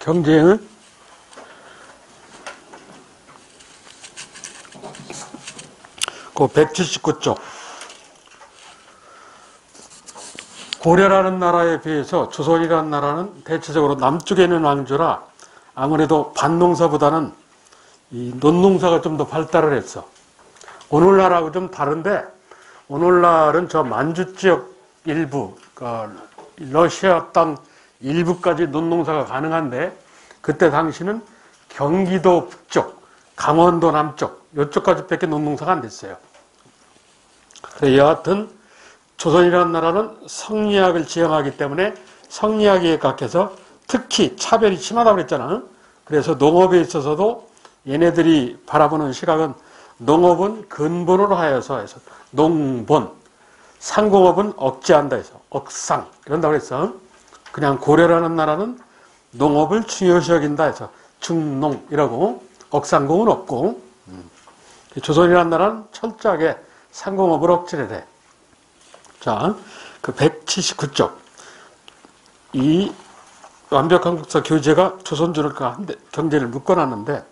경쟁은 그 179쪽 고려라는 나라에 비해서 조선이라는 나라는 대체적으로 남쪽에 있는 왕조라 아무래도 밭농사보다는 이 논농사가 좀 더 발달을 했어. 오늘날하고 좀 다른데 오늘날은 저 만주 지역 일부, 러시아 땅 일부까지 논농사가 가능한데 그때 당시는 경기도 북쪽, 강원도 남쪽 이쪽까지밖에 논농사가 안 됐어요. 그래 여하튼 조선이라는 나라는 성리학을 지향하기 때문에 성리학에 각해서 특히 차별이 심하다고 그랬잖아. 그래서 농업에 있어서도 얘네들이 바라보는 시각은 농업은 근본으로 하여서 해서 농본, 상공업은 억제한다 해서 억상 이런다고 그랬어. 그냥 고려라는 나라는 농업을 중요시 여긴다 해서 중농이라고 억상공은 없고 조선이라는 나라는 철저하게 상공업을 억제를 해. 자, 그 179쪽 이 완벽한 국사 교재가 조선조력과 경제를 묶어놨는데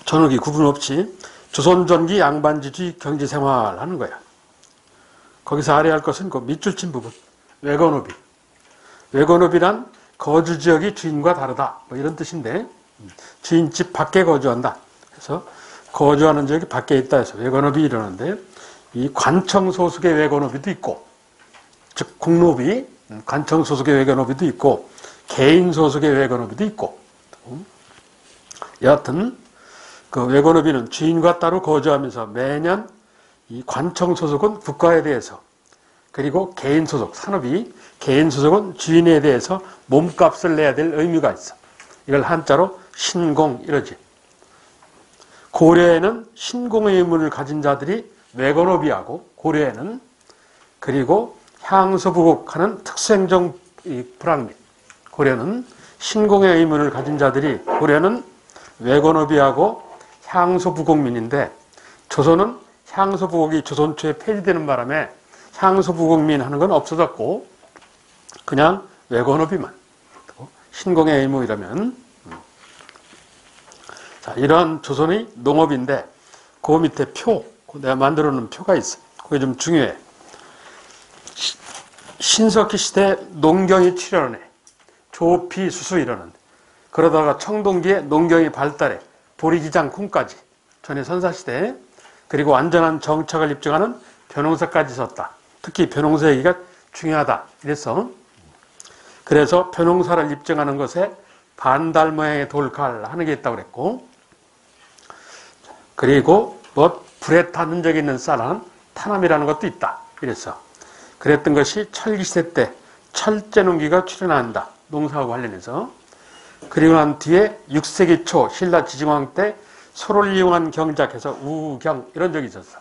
전후기 구분 없이 조선전기 양반지주의 경제생활 하는 거야. 거기서 알아야 할 것은 그 밑줄 친 부분 외건업이. 외건업이란 거주지역이 주인과 다르다 뭐 이런 뜻인데 주인집 밖에 거주한다. 그래서 거주하는 지역이 밖에 있다 해서 외건업이 이러는데 이 관청 소속의 외건업이도 있고 즉 공노비 관청 소속의 외건업이도 있고 개인 소속의 외건업이도 있고 여하튼 그 외건업이는 주인과 따로 거주하면서 매년 이 관청 소속은 국가에 대해서 그리고 개인 소속 산업이 개인 소속은 주인에 대해서 몸값을 내야 될 의무가 있어. 이걸 한자로 신공 이러지. 고려에는 신공의 의무를 가진 자들이 외건업이하고 고려에는 그리고 향소부곡하는 특수행정 불황민 고려는 신공의 의무를 가진 자들이 고려는 외건업이하고 향소부곡민인데 조선은 향소부곡이 조선 초에 폐지되는 바람에 향소부곡민 하는 건 없어졌고 그냥 외건업이만 신공의 의무이라면 자 이러한 조선의 농업인데 그 밑에 표 내가 만들어 놓은 표가 있어. 그게 좀 중요해. 신석기 시대 농경이 출현해. 조피 수수 이러는데 그러다가 청동기에 농경이 발달해. 보리기장 콩까지 전에 선사시대에 그리고 완전한 정착을 입증하는 벼농사까지 썼다. 특히 벼농사 얘기가 중요하다. 그래서 벼농사를 입증하는 것에 반달 모양의 돌칼 하는 게 있다고 그랬고 그리고 뭐 불에 탄 흔적이 있는 쌀은 타남이라는 것도 있다. 이랬어. 그랬던 것이 철기시대 때 철제농기가 출현한다. 농사하고 관련해서. 그리고 난 뒤에 6세기 초 신라 지증왕 때 소를 이용한 경작해서 우경 이런 적이 있었어.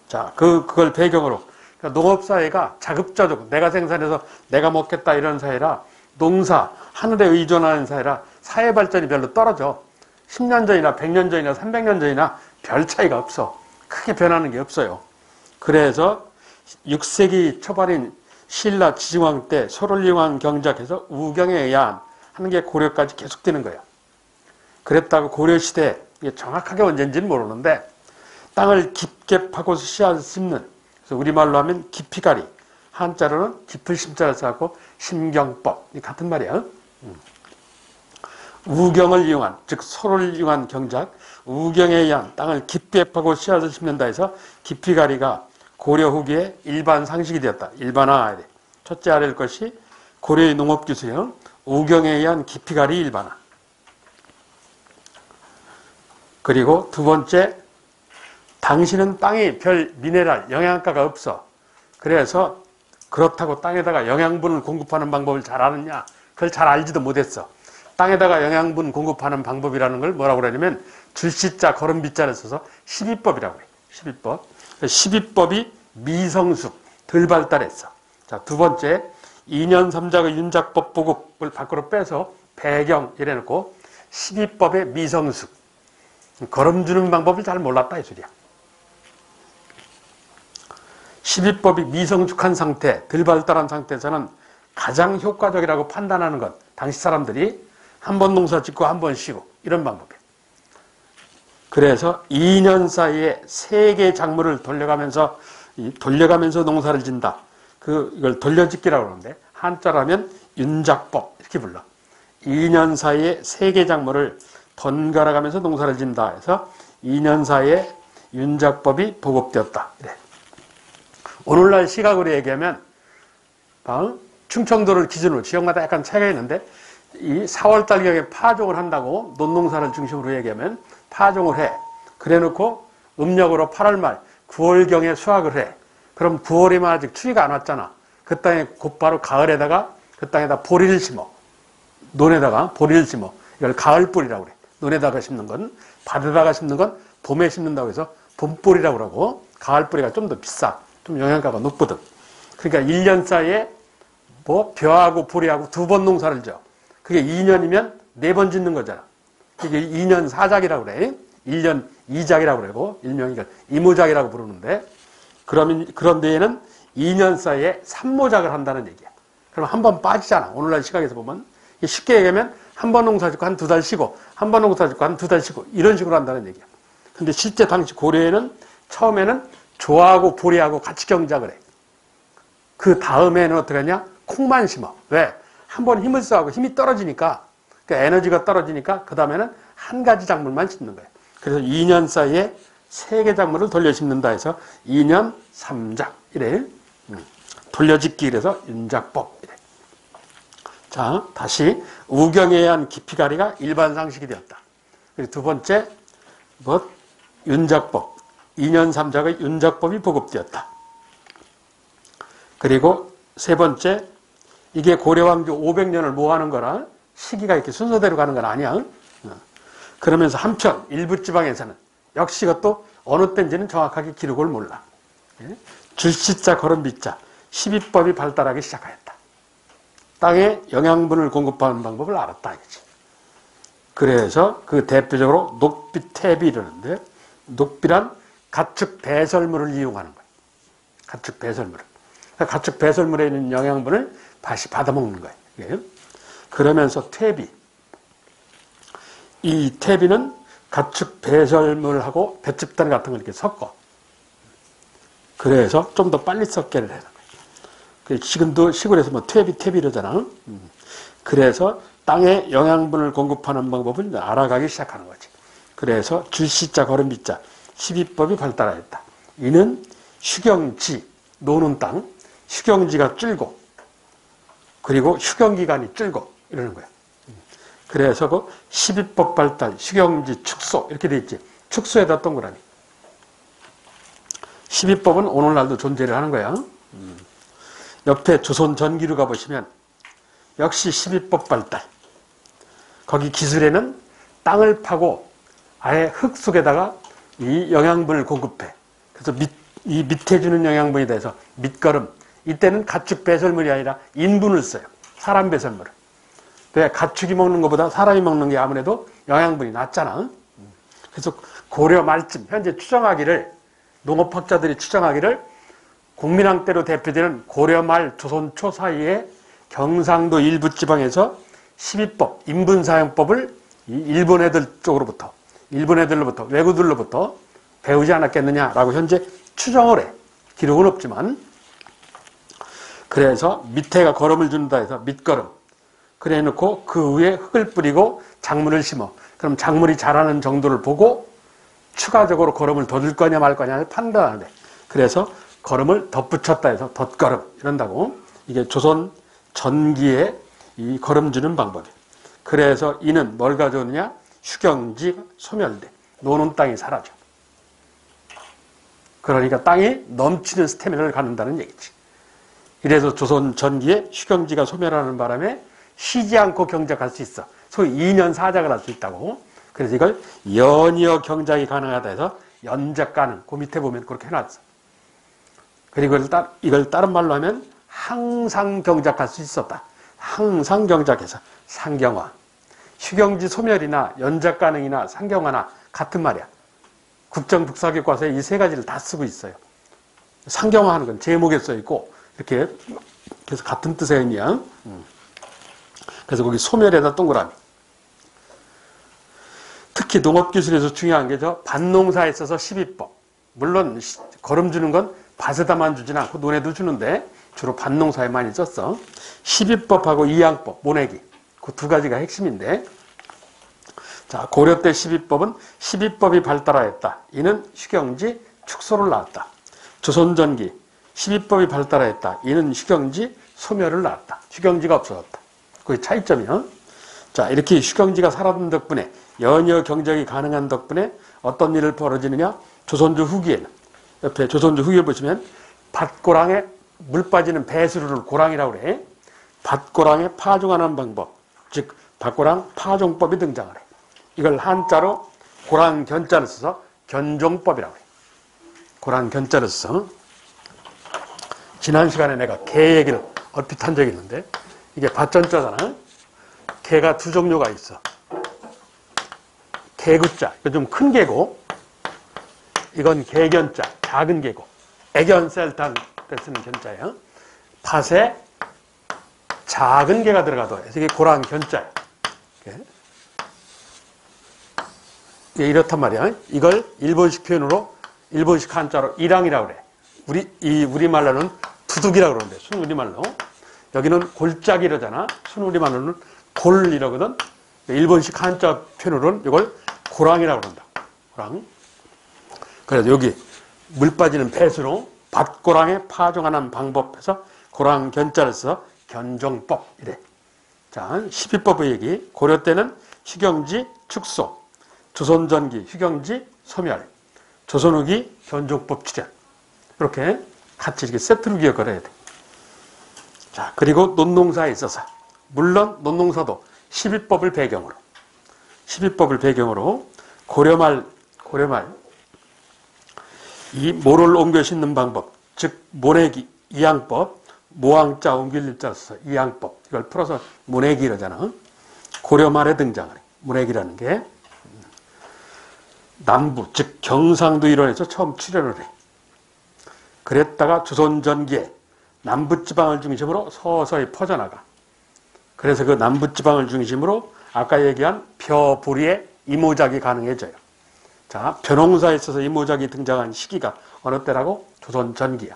자, 그걸 배경으로 그러니까 농업사회가 자급자족 내가 생산해서 내가 먹겠다 이런 사회라 농사 하늘에 의존하는 사회라 사회 발전이 별로 떨어져. 10년 전이나 100년 전이나 300년 전이나 별 차이가 없어. 크게 변하는 게 없어요. 그래서 6세기 초반인 신라 지증왕 때 소를 이용한 경작해서 우경에 의한 하는 게 고려까지 계속되는 거예요. 그랬다고 고려시대 이게 정확하게 언제인지는 모르는데 땅을 깊게 파고서 씨앗을 심는 그래서 우리말로 하면 깊이가리 한자로는 깊을 심자를 써갖고 심경법 같은 말이야. 우경을 이용한 즉 소를 이용한 경작 우경에 의한 땅을 깊게 파고 씨앗을 심는다 해서 깊이가리가 고려 후기에 일반 상식이 되었다. 일반화해야 돼. 첫째 알아야 할 것이 고려의 농업기술형 우경에 의한 깊이가리 일반화. 그리고 두 번째 당신은 땅에 별 미네랄 영양가가 없어. 그래서 그렇다고 땅에다가 영양분을 공급하는 방법을 잘 아느냐? 그걸 잘 알지도 못했어. 땅에다가 영양분 공급하는 방법이라는 걸 뭐라고 그러냐면 줄시자 걸음비자를 써서 12법이라고 그래. 12법. 12법이 미성숙, 덜 발달했어. 자, 두 번째 2년 3작의 윤작법 보급을 밖으로 빼서 배경 이래놓고 12법의 미성숙. 걸음 주는 방법을 잘 몰랐다 이 소리야. 12법이 미성숙한 상태, 덜 발달한 상태에서는 가장 효과적이라고 판단하는 건 당시 사람들이 한 번 농사 짓고 한 번 쉬고 이런 방법이에요. 그래서 2년 사이에 3개 작물을 돌려가면서 농사를 짓는다. 이걸 돌려짓기라고 그러는데 한자로 하면 윤작법 이렇게 불러. 2년 사이에 3개 작물을 번갈아 가면서 농사를 짓는다 해서 2년 사이에 윤작법이 보급되었다. 그래. 오늘날 시각으로 얘기하면 충청도를 기준으로 지역마다 약간 차이가 있는데 이 4월달경에 파종을 한다고 논농사를 중심으로 얘기하면 파종을 해. 그래놓고 음력으로 8월 말 9월경에 수확을 해. 그럼 9월이면 아직 추위가 안 왔잖아. 그 땅에 곧바로 가을에다가 그 땅에다 보리를 심어. 논에다가 보리를 심어. 이걸 가을뿌리라고 그래. 논에다가 심는 건, 밭에다가 심는 건 봄에 심는다고 해서 봄뿌리라고 그러고 가을뿌리가 좀 더 비싸. 좀 영양가가 높거든. 그러니까 1년 사이에 벼하고 보리하고 2번 농사를 져. 그게 2년이면 4번 짓는 거잖아. 이게 2년 4작이라고 그래. 1년 2작이라고 그러고 일명 이걸 이모작이라고 부르는데 그런 데에는 2년 사이에 3모작을 한다는 얘기야. 그럼 한 번 빠지잖아. 오늘날 시각에서 보면 쉽게 얘기하면 한 번 농사 짓고 한 2달 쉬고 한 번 농사 짓고 한 2달 쉬고 이런 식으로 한다는 얘기야. 근데 실제 당시 고려에는 처음에는 조하고 보리하고 같이 경작을 해. 그 다음에는 어떻게 하냐? 콩만 심어. 왜? 한 번 힘을 써하고 힘이 떨어지니까 그러니까 에너지가 떨어지니까 그 다음에는 한 가지 작물만 심는 거예요. 그래서 2년 사이에 3개 작물을 돌려 심는다 해서 2년 3작 이래. 돌려짓기 이래서 윤작법 이래. 자, 다시 우경에 의한 깊이가리가 일반 상식이 되었다. 그리고 두 번째 윤작법 2년 3작의 윤작법이 보급되었다. 그리고 세 번째 이게 고려왕조 500년을 모아는 거라 시기가 이렇게 순서대로 가는 건 아니야. 그러면서 한편 일부 지방에서는 역시 이것도 어느 때인지는 정확하게 기록을 몰라. 줄시자 걸음비자 12법이 발달하기 시작하였다. 땅에 영양분을 공급하는 방법을 알았다 이거지. 그래서 그 대표적으로 녹비, 태비 이러는데 녹비란 가축 배설물을 이용하는 거예요. 가축 배설물을. 가축 배설물에 있는 영양분을 다시 받아먹는 거예요. 그러면서 퇴비. 이 퇴비는 가축 배설물하고 배즙단 같은 걸 이렇게 섞어. 그래서 좀 더 빨리 섞게를 해요. 지금도 시골에서 퇴비 이러잖아. 그래서 땅에 영양분을 공급하는 방법을 알아가기 시작하는 거지. 그래서 줄시자 걸음비자 12법이 발달하였다. 이는 휴경지, 노는 땅, 휴경지가 줄고 그리고 휴경기간이 줄고 이러는 거야. 그래서 그 12법 발달, 휴경지, 축소 이렇게 돼 있지. 축소에다 동그라미. 12법은 오늘날도 존재를 하는 거야. 옆에 조선 전기로 가보시면 역시 12법 발달. 거기 기술에는 땅을 파고 아예 흙 속에다가 이 영양분을 공급해. 그래서 이 밑에 주는 영양분에 대해서 밑거름. 이때는 가축 배설물이 아니라 인분을 써요. 사람 배설물을. 왜? 가축이 먹는 것보다 사람이 먹는 게 아무래도 영양분이 낮잖아. 그래서 고려 말쯤 현재 추정하기를 농업학자들이 추정하기를 국민왕 때로 대표되는 고려 말 조선 초 사이에 경상도 일부 지방에서 12법 인분사용법을 일본 애들로부터 외구들로부터 배우지 않았겠느냐라고 현재 추정을 해. 기록은 없지만. 그래서 밑에가 거름을 준다 해서 밑거름. 그래 놓고 그 위에 흙을 뿌리고 작물을 심어. 그럼 작물이 자라는 정도를 보고 추가적으로 거름을 더 줄 거냐 말 거냐를 판단하는데. 그래서 거름을 덧붙였다 해서 덧거름 이런다고. 이게 조선 전기에 이 거름 주는 방법이에요. 그래서 이는 뭘 가져오느냐? 휴경지 소멸돼. 노는 땅이 사라져. 그러니까 땅이 넘치는 스태미나를 갖는다는 얘기지. 이래서 조선 전기에 휴경지가 소멸하는 바람에 쉬지 않고 경작할 수 있어. 소위 2년 4작을 할 수 있다고. 그래서 이걸 연이어 경작이 가능하다 해서 연작 가능. 그 밑에 보면 그렇게 해놨어. 그리고 이걸 다른 말로 하면 항상 경작할 수 있었다. 항상 경작해서 상경화. 휴경지 소멸이나 연작 가능이나 상경화나 같은 말이야. 국정북사교과서에 이 세 가지를 다 쓰고 있어요. 상경화하는 건 제목에 써 있고 이렇게 그래서 같은 뜻의 의미야. 그래서 거기 소멸에다 동그라미. 특히 농업기술에서 중요한 게 저 밭농사에 있어서 12법. 물론 거름 주는 건 밭에다만 주진 않고 논에도 주는데 주로 밭농사에 많이 썼어. 12법하고 이양법, 모내기. 그 두 가지가 핵심인데, 자, 고려 때 12법은 12법이 발달하였다. 이는 휴경지 축소를 낳았다. 조선 전기 12법이 발달하였다. 이는 휴경지 소멸을 낳았다. 휴경지가 없어졌다. 그게 차이점이야. 자, 이렇게 휴경지가 사라진 덕분에 연여 경작이 가능한 덕분에 어떤 일을 벌어지느냐? 조선조 후기에는, 옆에 조선조 후기에 보시면 밭고랑에 물 빠지는 배수로를 고랑이라고 그래. 밭고랑에 파종하는 방법, 즉 밭고랑 파종법이 등장을 해. 이걸 한자로 고랑견자를 써서 견종법이라고 해. 고랑견자를 써서. 지난 시간에 내가 개 얘기를 얼핏 한 적이 있는데, 이게 밭전자잖아. 개가 두 종류가 있어. 개구자, 이건 좀 큰 개고, 이건 개견자, 작은 개고, 애견셀탄 때 쓰는 견자예요. 밭에 작은 개가 들어가도 해서 이게 고랑견자예요. 이게 이렇단 말이야. 이걸 일본식 표현으로, 일본식 한자로 일항이라고 그래. 우리말로는 두둑이라고 그러는데, 순우리말로. 여기는 골짜기 이러잖아. 순우리말로는 골 이러거든. 일본식 한자 표현으로는 이걸 고랑이라고 그런다. 고랑. 그래서 여기 물 빠지는 배수로 밭고랑에 파종하는 방법에서 고랑 견자를 써 견종법 이래. 자, 12법의 얘기. 고려 때는 휴경지 축소, 조선 전기 휴경지 소멸, 조선 후기 견종법 출현. 이렇게 같이 이렇게 세트로 기억을 해야 돼. 자, 그리고 논농사에 있어서, 물론 논농사도 12법을 배경으로 고려말 이 모를 옮겨 심는 방법, 즉 모내기, 이양법, 모항자 옮길 일자를 써서 이양법, 이걸 풀어서 모내기 이러잖아. 고려말에 등장을 해. 모내기라는 게 남부, 즉 경상도 일원에서 처음 출현을 해. 그랬다가 조선 전기에 남부지방을 중심으로 서서히 퍼져나가. 그래서 그 남부지방을 중심으로 아까 얘기한 벼보리의 이모작이 가능해져요. 자, 벼농사에 있어서 이모작이 등장한 시기가 어느 때라고? 조선 전기야.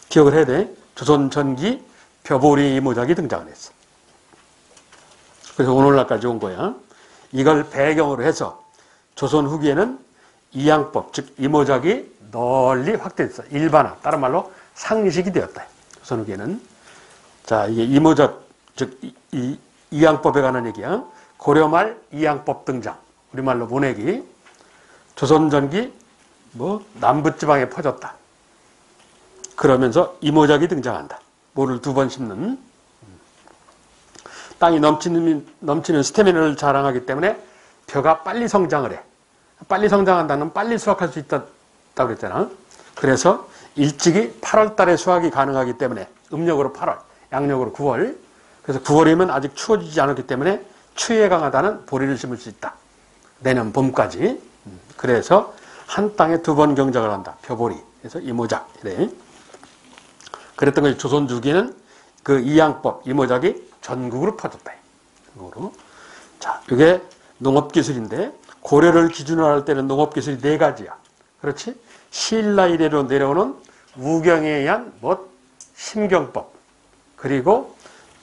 기억을 해야 돼. 조선 전기 벼보리 이모작이 등장을 했어. 그래서 오늘날까지 온 거야. 이걸 배경으로 해서 조선 후기에는 이양법, 즉 이모작이 널리 확대됐어. 일반화, 다른 말로 상식이 되었다. 조선 후기에는. 자, 이게 이모작, 즉 이양법에 관한 얘기야. 고려말 이양법 등장. 우리말로 모내기. 조선 전기 남부지방에 퍼졌다. 그러면서 이모작이 등장한다. 모를 두 번 심는. 땅이 넘치는 스태미나를 자랑하기 때문에 벼가 빨리 성장을 해. 빨리 성장한다는 빨리 수확할 수 있다고 그랬잖아. 그래서 일찍이 8월 달에 수확이 가능하기 때문에 음력으로 8월, 양력으로 9월. 그래서 9월이면 아직 추워지지 않았기 때문에 추위에 강하다는 보리를 심을 수 있다. 내년 봄까지. 그래서 한 땅에 두 번 경작을 한다. 벼보리. 그래서 이모작. 이래. 그랬던 것이 조선 주기에는 그 이양법, 이모작이 전국으로 퍼졌다. 전국으로. 자, 이게 농업기술인데, 고려를 기준으로 할 때는 농업기술이 네 가지야. 그렇지? 신라 이래로 내려오는 우경에 의한 심경법. 그리고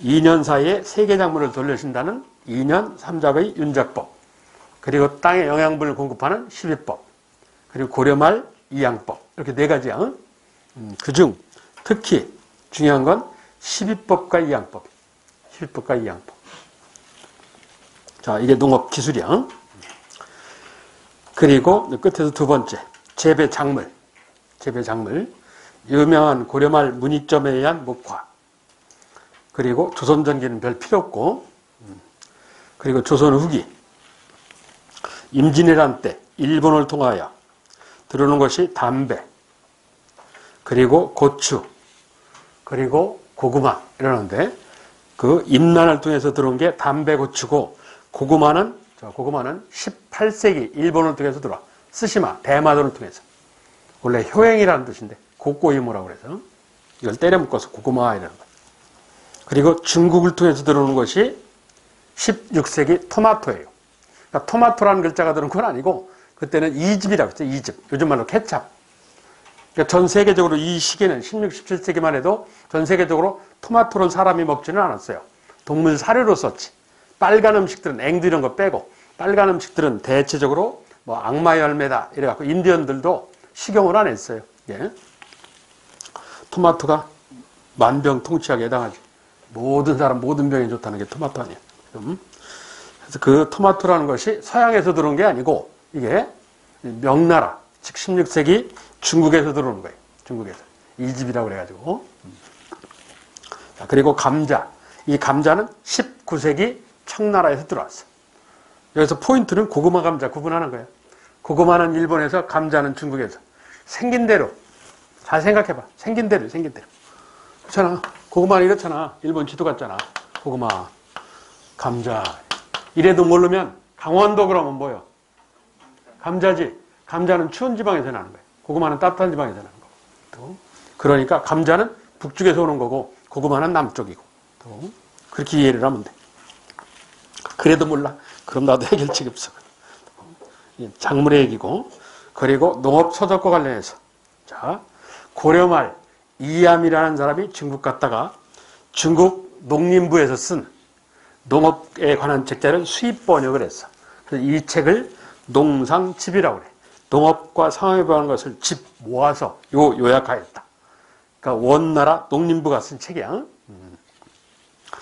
2년 사이에 세계작물을 돌려신다는 2년 3작의 윤작법. 그리고 땅에 영양분을 공급하는 12법. 그리고 고려말 이양법. 이렇게 네 가지야. 그중 특히 중요한 건 12법과 이양법. 12법과 이양법. 자, 이게 농업기술이야. 그리고 끝에서 두 번째, 재배작물. 재배작물. 유명한 고려말 문익점에 의한 목화. 그리고 조선전기는 별 필요 없고, 그리고 조선 후기. 임진왜란 때 일본을 통하여 들어오는 것이 담배, 그리고 고추, 그리고 고구마 이러는데, 그 임난을 통해서 들어온 게 담배, 고추고, 고구마는 18세기 일본을 통해서 들어와. 스시마, 대마도를 통해서. 원래 효행이라는 뜻인데, 고꼬이모라고 그래서 이걸 때려 묶어서 고구마 이라는 거야. 그리고 중국을 통해서 들어오는 것이 16세기 토마토예요. 그러니까 토마토라는 글자가 들어온 건 아니고 그때는 이집이라고 했죠. 이집. 요즘 말로 케찹. 그러니까 전 세계적으로 이 시기는 16, 17세기만 해도 전 세계적으로 토마토를 사람이 먹지는 않았어요. 동물 사료로 썼지. 빨간 음식들은 앵두 이런 거 빼고 빨간 음식들은 대체적으로 뭐 악마 열매다 이래갖고 인디언들도 식용을 안 했어요. 예. 토마토가 만병통치약에 해당하지. 모든 사람 모든 병에 좋다는 게 토마토 아니에요. 그래서 그 토마토라는 것이 서양에서 들어온 게 아니고 이게 명나라 즉 16세기 중국에서 들어오는 거예요. 중국에서 이집이라고 그래가지고. 자, 그리고 감자. 이 감자는 19세기 청나라에서 들어왔어. 여기서 포인트는 고구마 감자 구분하는 거예요. 고구마는 일본에서, 감자는 중국에서. 생긴 대로 잘 생각해봐. 생긴 대로. 그렇잖아. 고구마는 이렇잖아. 일본 지도 같잖아. 고구마, 감자. 이래도 모르면 강원도 그러면 뭐요? 감자지. 감자는 추운 지방에서 나는 거예요. 고구마는 따뜻한 지방에서 나는 거고. 또 그러니까 감자는 북쪽에서 오는 거고 고구마는 남쪽이고. 또 그렇게 이해를 하면 돼. 그래도 몰라. 그럼 나도 해결책이 없어. 작물의 얘기고. 그리고 농업 서적과 관련해서. 자, 고려 말 이암이라는 사람이 중국 갔다가 중국 농림부에서 쓴 농업에 관한 책자를 수입 번역을 했어. 그래서 이 책을 농상집이라고 그래. 농업과 상업에 관한 것을 집 모아서 요약하였다. 그러니까 원나라 농림부가 쓴 책이야.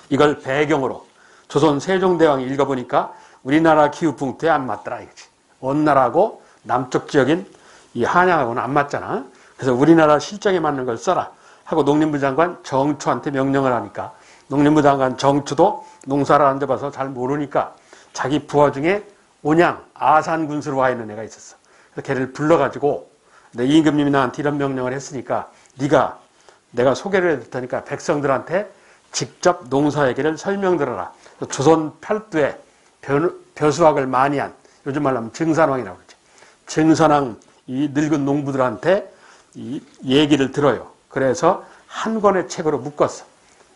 이걸 배경으로 조선 세종대왕이 읽어보니까 우리나라 기후풍토에 안 맞더라 이거지. 원나라하고 남쪽 지역인 이 한양하고는 안 맞잖아. 그래서 우리나라 실정에 맞는 걸 써라 하고 농림부 장관 정추한테 명령을 하니까 농림부 장관 정추도 농사를 안 잡아서 잘 모르니까 자기 부하 중에 온양 아산군수로 와 있는 애가 있었어. 그래서 걔를 불러가지고 임금님이 나한테 이런 명령을 했으니까 네가 내가 소개를 해줄 테니까 백성들한테 직접 농사 얘기를 설명들어라. 조선 팔도에 벼수학을 많이 한 요즘 말로 하면 증산왕이라고 그러죠. 증산왕 이 늙은 농부들한테 이 얘기를 들어요. 그래서 한 권의 책으로 묶었어.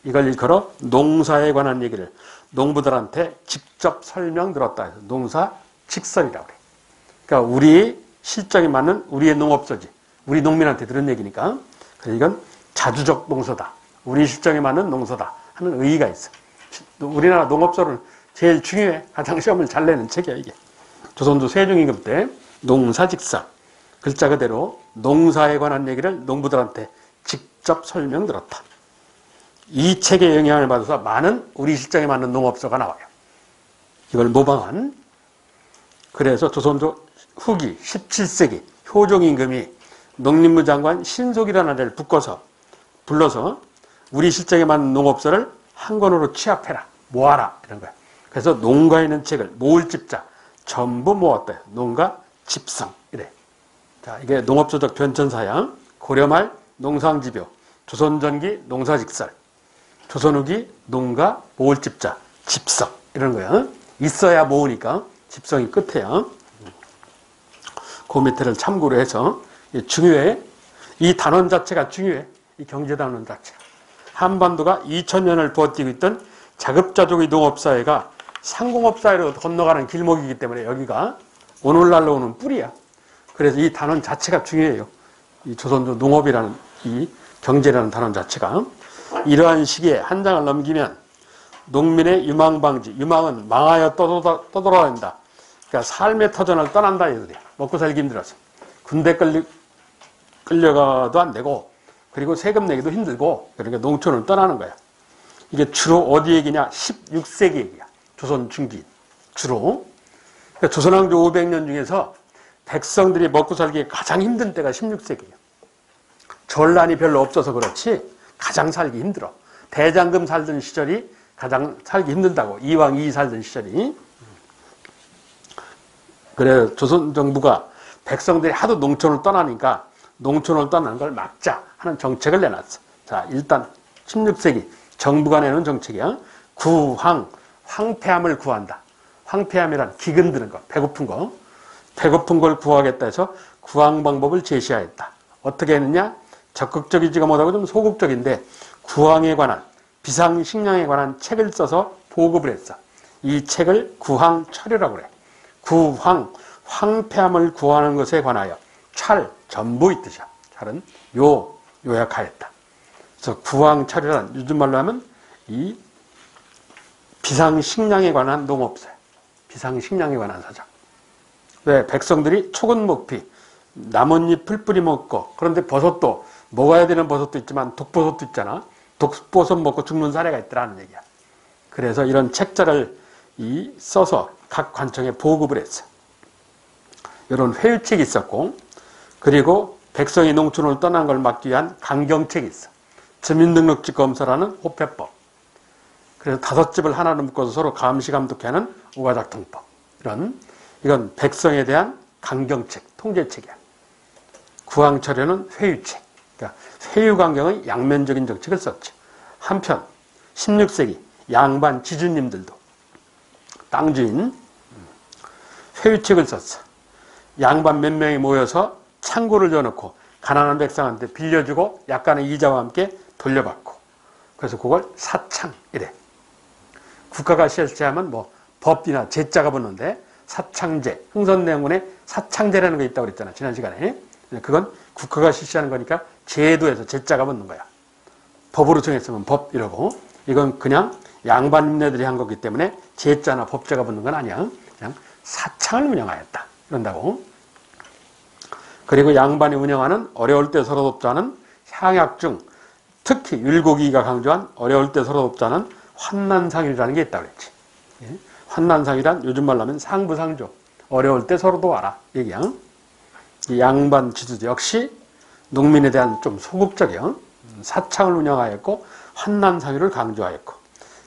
이걸 일컬어 농사에 관한 얘기를 농부들한테 직접 설명들었다 해서 농사직설이라고 그래. 그러니까 우리 실정에 맞는 우리의 농업소지. 우리 농민한테 들은 얘기니까. 그래서 이건 자주적 농서다. 우리 실정에 맞는 농서다 하는 의의가 있어. 우리나라 농업소는 제일 중요해. 가장 시험을 잘 내는 책이야 이게. 조선조 세종임금 때 농사직설. 글자 그대로 농사에 관한 얘기를 농부들한테 직접 설명들었다. 이 책의 영향을 받아서 많은 우리 실정에 맞는 농업소가 나와요. 이걸 모방한. 그래서 조선조 후기 17세기 효종임금이 농림부 장관 신속이라는 애를 불러서 우리 실정에 맞는 농업소를 한 권으로 취합해라. 모아라. 이런 거야. 그래서 농가에 있는 책을 모을 집자 전부 모았다. 농가 집성. 이래. 자, 이게 농업소적 변천사양, 고려말 농상집요, 조선전기 농사직설, 조선후기 농가 모을 집자 집성. 이런 거야. 있어야 모으니까 집성이 끝에야. 그 밑에를 참고로 해서 중요해. 이 단원 자체가 중요해. 이 경제단원 자체가. 한반도가 2000년을 버티고 있던 자급자족의 농업사회가 상공업사회로 건너가는 길목이기 때문에 여기가 오늘날로 오는 뿌리야. 그래서 이 단원 자체가 중요해요. 이 조선조 농업이라는 이 경제라는 단원 자체가. 이러한 시기에 한 장을 넘기면 농민의 유망방지. 유망은 망하여 떠돌아야 된다. 그러니까 삶의 터전을 떠난다 이거야. 먹고 살기 힘들어서. 군대 끌려가도 안 되고 그리고 세금 내기도 힘들고 그러니까 농촌을 떠나는 거야. 이게 주로 어디 얘기냐? 16세기 얘기야. 조선 중기. 주로. 그러니까 조선왕조 500년 중에서 백성들이 먹고 살기 가장 힘든 때가 16세기예요. 전란이 별로 없어서 그렇지 가장 살기 힘들어. 대장금 살던 시절이 가장 살기 힘든다고. 이왕 이 살던 시절이. 그래 조선 정부가 백성들이 하도 농촌을 떠나니까 농촌을 떠나는 걸 막자 하는 정책을 내놨어. 자, 일단 16세기 정부가 내놓은 정책이야. 구황, 황폐함을 구한다. 황폐함이란 기근 드는 거, 배고픈 거. 배고픈 걸 구하겠다 해서 구황 방법을 제시하였다. 어떻게 했느냐? 적극적이지가 못하고 좀 소극적인데 구황에 관한 비상식량에 관한 책을 써서 보급을 했어. 이 책을 구황철이라고 그래. 구황, 황폐함을 구하는 것에 관하여 찰, 전부 이 뜻이야. 찰은 요약하였다. 그래서 구황철이란 요즘 말로 하면 이 비상식량에 관한 농업사야. 비상식량에 관한 사작. 왜? 백성들이 초근 먹피, 나뭇잎을 뿌리 먹고, 그런데 버섯도 먹어야 되는 버섯도 있지만 독버섯도 있잖아. 독버섯 먹고 죽는 사례가 있더라는 얘기야. 그래서 이런 책자를 써서 각 관청에 보급을 했어. 이런 회유책이 있었고, 그리고 백성이 농촌을 떠난 걸 막기 위한 강경책이 있어. 주민등록지 검사라는 호패법. 그래서 5집을 하나로 묶어서 서로 감시 감독해 하는 오가작통법. 이건 백성에 대한 강경책, 통제책이야. 구황철에는 회유책. 그러니까 회유강경의 양면적인 정책을 썼죠. 한편 16세기 양반 지주님들도 땅주인 회유책을 썼어. 양반 몇 명이 모여서 창고를 여놓고 가난한 백성한테 빌려주고 약간의 이자와 함께 돌려받고, 그래서 그걸 사창이래. 국가가 실시하면 뭐 법이나 제자가 붙는데 사창제, 흥선내원군에 사창제라는 게 있다고 그랬잖아, 지난 시간에. 그건 국가가 실시하는 거니까 제도에서 제자가 붙는 거야. 법으로 정했으면 법 이러고, 이건 그냥 양반인네들이 한 거기 때문에 제자나 법자가 붙는 건 아니야. 그냥 사창을 운영하였다 이런다고. 그리고 양반이 운영하는 어려울 때 서로 돕자는 향약 중 특히 율곡이가 강조한 어려울 때 서로 돕자는 환난상이라는 게 있다고 그랬지. 환난상이란 요즘 말로 하면 상부상조, 어려울 때 서로 도와라 얘기야. 이 양반 지주 역시 농민에 대한 좀 소극적이야. 사창을 운영하였고 환난상유를 강조하였고,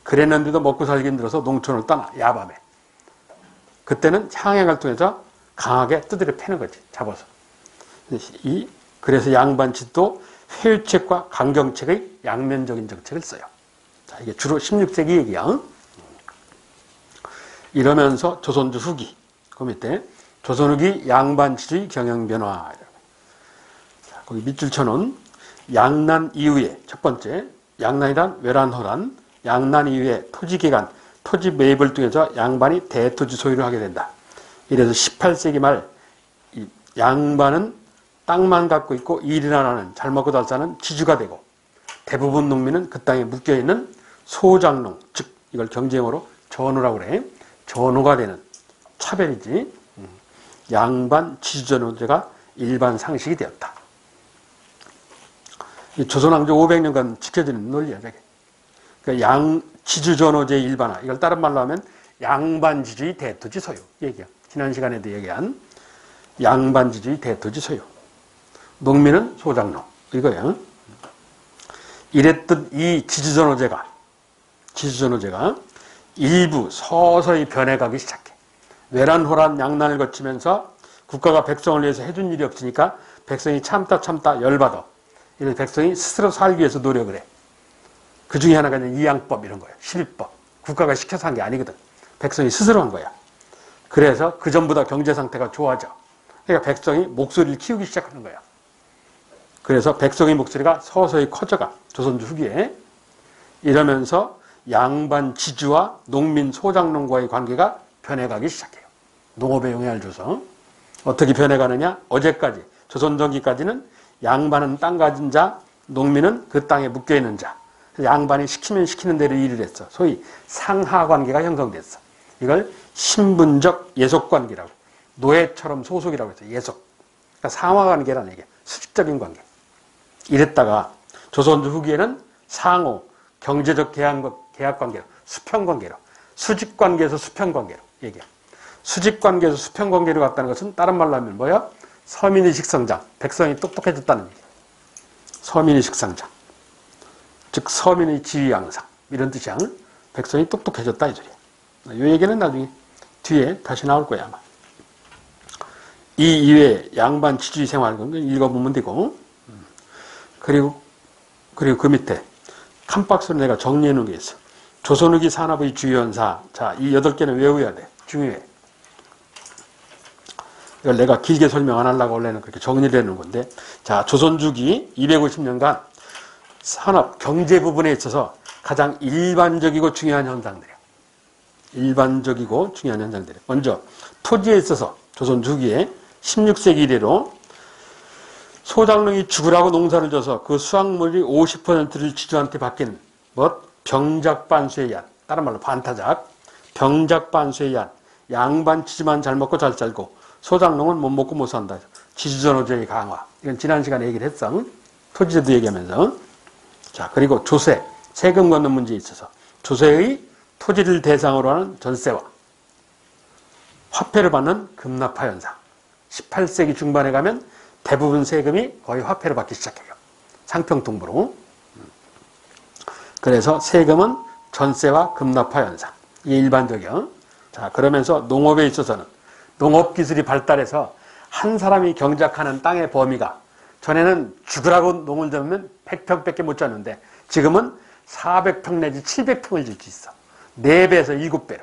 그랬는데도 먹고 살기 힘들어서 농촌을 떠나 야밤에. 그때는 향약을 통해서 강하게 두드려 패는 거지, 잡아서. 그래서 양반 지도 회유책과 강경책의 양면적인 정책을 써요. 자, 이게 주로 16세기 얘기야. 이러면서 조선주 후기, 그 밑에 조선 후기 양반지주의 경영변화. 자, 거기 밑줄 쳐놓은 양난 이후에 첫 번째, 양난이란 외란호란, 양난 이후에 토지기간, 토지 매입을 통해서 양반이 대토지 소유를 하게 된다. 이래서 18세기 말 양반은 땅만 갖고 있고 일이나 하는 잘 먹고 잘 사는 지주가 되고, 대부분 농민은 그 땅에 묶여있는 소장농, 즉 이걸 경제용어로 전우라고 그래. 전우가 되는 차별이지. 양반 지주전우제가 일반 상식이 되었다. 이 조선왕조 500년간 지켜지는 논리야, 저게. 그러니까 지주전우제 일반화, 이걸 다른 말로 하면 양반지주의 대토지 소유 얘기야. 지난 시간에도 얘기한 양반지주의 대토지 소유. 농민은 소장농 이거야. 이랬던 이 지주전우제가 일부 서서히 변해가기 시작해. 외란호란 양난을 거치면서 국가가 백성을 위해서 해준 일이 없으니까 백성이 참다 열받아. 이래서 백성이 스스로 살기 위해서 노력을 해. 그 중에 하나가 이양법 이런 거야. 11법. 국가가 시켜서 한 게 아니거든. 백성이 스스로 한 거야. 그래서 그 전보다 경제 상태가 좋아져. 그러니까 백성이 목소리를 키우기 시작하는 거야. 그래서 백성의 목소리가 서서히 커져가. 조선주 후기에. 이러면서 양반 지주와 농민 소장농과의 관계가 변해가기 시작해요. 농업에 영향을 줘서. 어떻게 변해가느냐? 어제까지, 조선 전기까지는 양반은 땅 가진 자, 농민은 그 땅에 묶여있는 자. 양반이 시키면 시키는 대로 일을 했어. 소위 상하관계가 형성됐어. 이걸 신분적 예속관계라고, 노예처럼 소속이라고 해서 예속. 그러니까 상하관계라는 얘기야. 수직적인 관계. 이랬다가 조선주 후기에는 상호, 경제적 계약관계로, 수평관계로, 수직관계에서 수평관계로 얘기해. 수직관계에서 수평관계로 갔다는 것은 다른 말로 하면 뭐야? 서민의식 성장, 백성이 똑똑해졌다는 얘기야. 서민의식 성장, 즉 서민의 지위 양상, 이런 뜻이야. 백성이 똑똑해졌다 이 소리야. 이 얘기는 나중에 뒤에 다시 나올 거야 아마. 이 이외에 양반 지주의 생활 읽어보면 되고, 그리고 그 밑에 칸박스로 내가 정리해 놓은 게 있어. 조선 후기 산업의 주요 현사. 자, 이 8개는 외워야 돼. 중요해. 이걸 내가 길게 설명 안 하려고 원래는 그렇게 정리를 해 놓은 건데, 자, 조선 주기 250년간 산업, 경제 부분에 있어서 가장 일반적이고 중요한 현상들이에요. 일반적이고 중요한 현상들이에요. 먼저 토지에 있어서 조선 후기에 16세기 이래로 소작농이 죽으라고 농사를 져서 그 수확물이 50%를 지주한테 받기는 병작반수에 의한, 다른 말로 반타작, 병작반수에 의한 양반 지주만 잘 먹고 잘 살고 소작농은 못 먹고 못 산다. 지주전호제의 강화. 이건 지난 시간에 얘기를 했어. 토지제도 얘기하면서. 자, 그리고 조세, 세금 걷는 문제에 있어서 조세의 토지를 대상으로 하는 전세와 화폐를 받는 금납화 현상. 18세기 중반에 가면 대부분 세금이 거의 화폐로 받기 시작해요. 상평통부로. 그래서 세금은 전세와 금납화 현상. 이게 일반적이요. 자, 그러면서 농업에 있어서는 농업기술이 발달해서 한 사람이 경작하는 땅의 범위가 전에는 죽으라고 농을 지으면 100평밖에 못 졌는데 지금은 400평 내지 700평을 질 수 있어. 4배에서 7배로.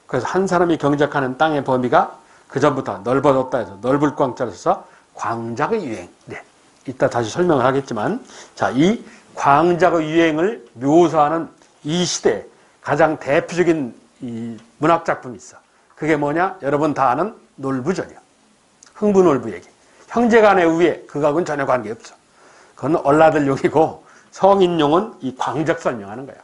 그래서 한 사람이 경작하는 땅의 범위가 그전부터 넓어졌다 해서 넓을 광자를 써서 광작의 유행. 네. 이따 다시 설명을 하겠지만, 자, 이 광작의 유행을 묘사하는 이 시대에 가장 대표적인 이 문학작품이 있어. 그게 뭐냐? 여러분 다 아는 놀부전이야. 흥부놀부 얘기. 형제간의 우애, 그거하고는 전혀 관계없어. 그건 얼라들용이고 성인용은 이 광작 설명하는 거야.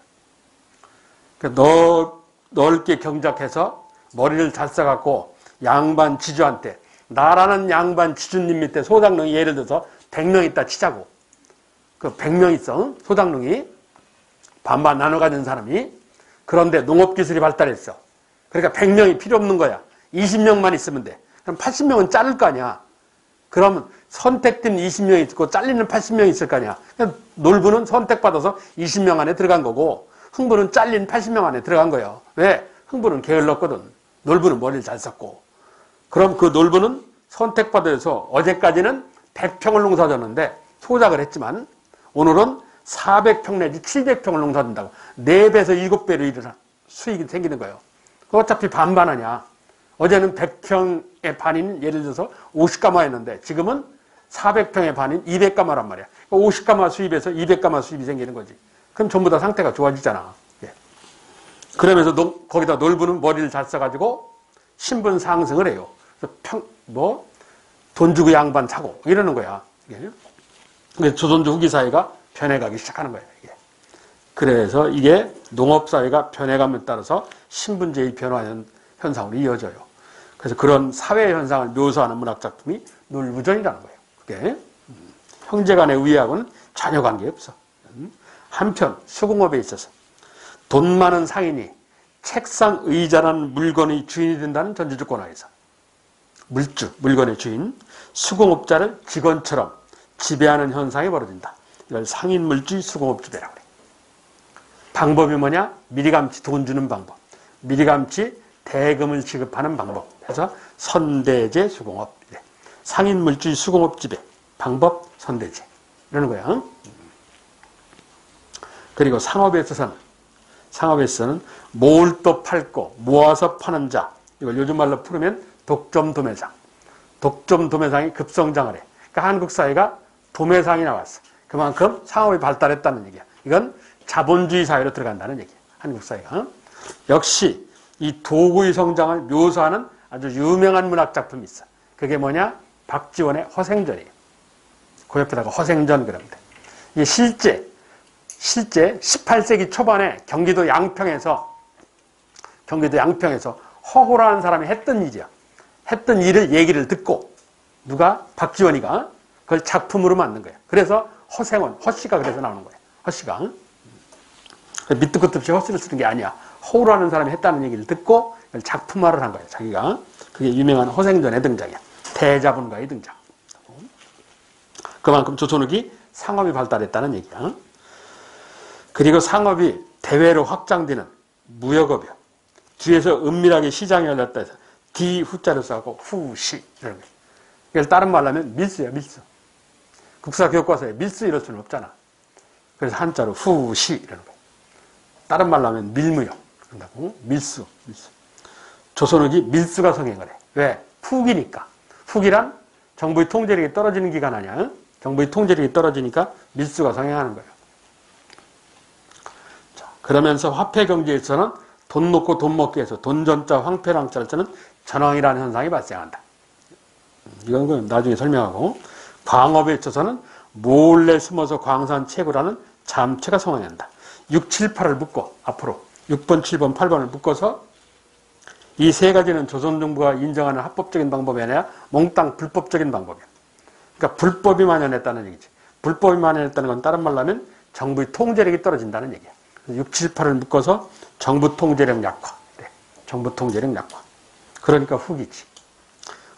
그러니까 넓게 경작해서 머리를 잘 써갖고 양반 지주한테, 나라는 양반 지주님 밑에 소작농이 예를 들어서 100명 있다 치자고. 그 100명 있어. 소작농이 반반 나눠 가진 사람이. 그런데 농업기술이 발달했어. 그러니까 100명이 필요 없는 거야. 20명만 있으면 돼. 그럼 80명은 자를 거 아니야. 그러면 선택된 20명이 있고 잘리는 80명이 있을 거 아니야. 놀부는 선택받아서 20명 안에 들어간 거고 흥부는 잘린 80명 안에 들어간 거예요. 왜? 흥부는 게을렀거든. 놀부는 머리를 잘 썼고. 그럼 그 놀부는 선택받아서 어제까지는 100평을 농사졌는데 소작을 했지만 오늘은 400평 내지 700평을 농사진다고 4배에서 7배로 일어나 수익이 생기는 거예요. 어차피 반반 아니야. 어제는 100평의 반인 예를 들어서 50가마였는데 지금은 400평의 반인 200가마란 말이야. 50가마 수입에서 200가마 수입이 생기는 거지. 그럼 전부 다 상태가 좋아지잖아. 예. 그러면서 거기다 놀부는 머리를 잘 써가지고 신분 상승을 해요. 돈 주고 양반 사고 이러는 거야. 예. 조선조 후기 사회가 변해가기 시작하는 거예요. 이게. 그래서 이게 농업사회가 변해감에 따라서 신분제의 변화 현상으로 이어져요. 그래서 그런 사회 현상을 묘사하는 문학작품이 놀부전이라는 거예요. 그게 형제간의 우애하고는 전혀 관계없어. 한편 수공업에 있어서 돈 많은 상인이 책상, 의자라는 물건의 주인이 된다는 전제조건하에서 물주, 물건의 주인, 수공업자를 직원처럼 지배하는 현상이 벌어진다. 이걸 상인물주의 수공업지배라고 그래. 방법이 뭐냐? 미리감치 돈 주는 방법. 미리감치 대금을 지급하는 방법. 그래서 선대제 수공업. 이래. 상인물주의 수공업지배. 방법 선대제. 이러는 거야. 그리고 상업에 있어서는 몰도 팔고 모아서 파는 자. 이걸 요즘 말로 풀으면 독점도매상. 독점도매상이 급성장을 해. 그러니까 한국 사회가 도매상이 나왔어. 그만큼 상업이 발달했다는 얘기야. 이건 자본주의 사회로 들어간다는 얘기야. 한국 사회가. 역시 이 도구의 성장을 묘사하는 아주 유명한 문학작품이 있어. 그게 뭐냐? 박지원의 허생전이에요. 그 옆에다가 허생전 그러면 돼. 이게 실제 18세기 초반에 경기도 양평에서 허호라는 사람이 했던 일이야. 했던 일을 얘기를 듣고 누가? 박지원이가 그걸 작품으로 만든 거야. 그래서 허생원, 허씨가 그래서 나오는 거야. 허씨가. 밑도 끝도 없이 허씨를 쓰는 게 아니야. 허우라는 사람이 했다는 얘기를 듣고 작품화를 한 거야. 자기가. 그게 유명한 허생전의 등장이야. 대자본가의 등장. 그만큼 조선후기 상업이 발달했다는 얘기야. 그리고 상업이 대외로 확장되는 무역업이야. 뒤에서 은밀하게 시장이 열렸다 해서 뒤 후자를 써갖고 후시 이런 거야. 이걸 다른 말로 하면 밀수야, 밀수. 국사교과서에 밀수 이럴 수는 없잖아. 그래서 한자로 후시 이러는 거야. 다른 말로 하면 밀무역. 그런다고. 밀수. 조선후기 밀수가 성행을 해. 왜? 후기니까. 후기란 정부의 통제력이 떨어지는 기간 아니야. 정부의 통제력이 떨어지니까 밀수가 성행하는 거예요. 자, 그러면서 화폐 경제에서는 돈 놓고 돈 먹기 위해서 돈전자, 황폐랑자를 쓰는 전황이라는 현상이 발생한다. 이건 나중에 설명하고, 광업에 있어서는 몰래 숨어서 광산 채굴하는 잠체가 성행한다. 6, 7, 8을 묶고 앞으로 6번, 7번, 8번을 묶어서 이 세 가지는 조선 정부가 인정하는 합법적인 방법이 아니라 몽땅 불법적인 방법이야. 그러니까 불법이 만연했다는 얘기지. 불법이 만연했다는 건 다른 말로 하면 정부의 통제력이 떨어진다는 얘기야. 6, 7, 8을 묶어서 정부 통제력 약화. 그래. 정부 통제력 약화. 그러니까 후기지.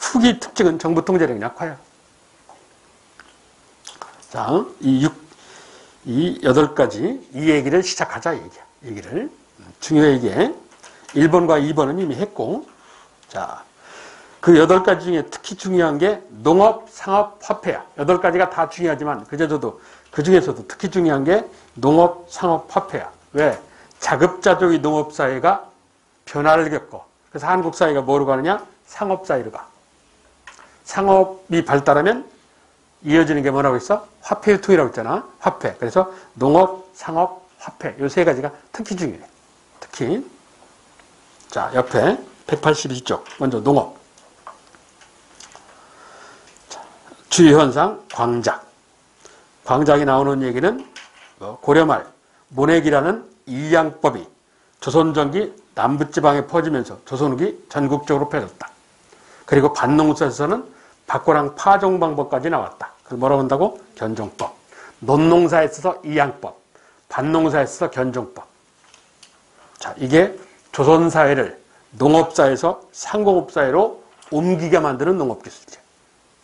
후기 특징은 정부 통제력 약화야. 자, 이 8가지, 이 얘기를 시작하자, 얘기야. 얘기를. 중요하게 1번과 2번은 이미 했고, 자, 그 8가지 중에 특히 중요한 게 농업, 상업, 화폐야. 8가지가 다 중요하지만, 그 중에서도 특히 중요한 게 농업, 상업, 화폐야. 왜? 자급자족의 농업사회가 변화를 겪고, 그래서 한국 사회가 뭐로 가느냐? 상업사회로 가. 상업이 발달하면 이어지는 게 뭐라고 했어? 화폐유통이라고 했잖아. 화폐. 그래서 농업, 상업, 화폐. 이 세 가지가 특히 중요해. 특히. 자, 옆에 182쪽. 먼저 농업. 자, 주요 현상, 광작. 광작이 나오는 얘기는 고려말 모내기라는 일양법이 조선전기 남부지방에 퍼지면서 조선후기 전국적으로 펴졌다. 그리고 밭농사에서는 밭고랑 파종 방법까지 나왔다. 그걸 뭐라고 한다고? 견종법. 논농사에 있어서 이양법, 밭농사에 있어서 견종법. 자, 이게 조선사회를 농업사에서 상공업사회로 옮기게 만드는 농업기술이죠.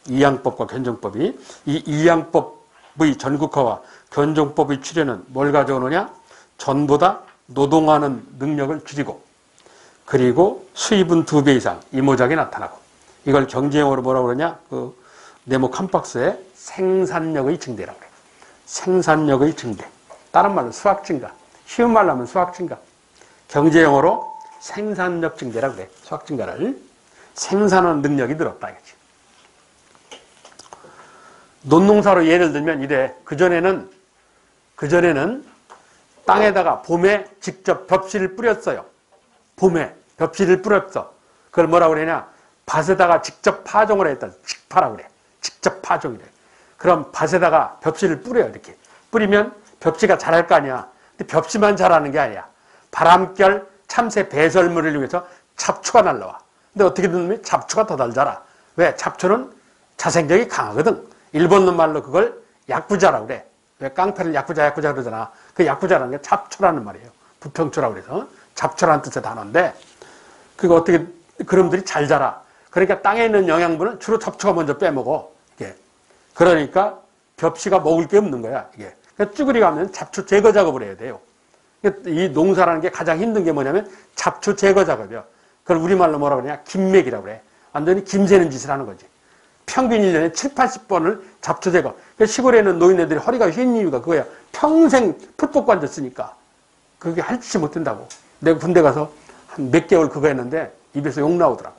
이양법과 견종법이, 이 이양법의 전국화와 견종법의 출현은 뭘 가져오느냐? 전보다 노동하는 능력을 줄이고, 그리고 수입은 2배 이상 이모작이 나타나고, 이걸 경제용어로 뭐라고 그러냐? 그 네모 칸박스에 생산력의 증대라고 그래. 생산력의 증대. 다른 말로 수확 증가. 쉬운 말로 하면 수확 증가. 경제용어로 생산력 증대라고 그래. 수확 증가를. 생산하는 능력이 늘었다 이거지. 논농사로 예를 들면 이래. 그전에는 땅에다가 봄에 직접 벽실을 뿌렸어요. 봄에 벽실을 뿌렸어. 그걸 뭐라고 그러냐? 밭에다가 직접 파종을 했다. 직파라고 그래. 직접 파종이래. 그럼 밭에다가 벽실을 뿌려요. 이렇게. 뿌리면 벽지가 자랄 거 아니야. 근데 벽지만 자라는 게 아니야. 바람결, 참새, 배설물을 이용해서 잡초가 날라와. 근데 어떻게 듣는 잡초가 더 잘 자라. 왜? 잡초는 자생력이 강하거든. 일본 말로 그걸 약부자라고 그래. 왜 깡패를 약부자 그러잖아. 그 약부자라는 게 잡초라는 말이에요. 부평초라고 그래서. 잡초라는 뜻의 단어인데, 그거 어떻게, 그놈들이 잘 자라. 그러니까 땅에 있는 영양분을 주로 잡초가 먼저 빼먹어. 이게. 그러니까 벽시가 먹을 게 없는 거야. 이게. 그러니까 쭈그리 가면 잡초 제거 작업을 해야 돼요. 이 농사라는 게 가장 힘든 게 뭐냐면 잡초 제거 작업이야. 그걸 우리말로 뭐라 그러냐? 김맥이라고 그래. 완전히 김새는 짓을 하는 거지. 평균 1년에 7, 80번을 잡초 제거. 그러니까 시골에 있는 노인네들이 허리가 휜 이유가 그거야. 평생 풀 뽑고 앉았으니까. 그게 할 짓이 못 된다고. 내가 군대 가서 한 몇 개월 그거 했는데 입에서 욕 나오더라고.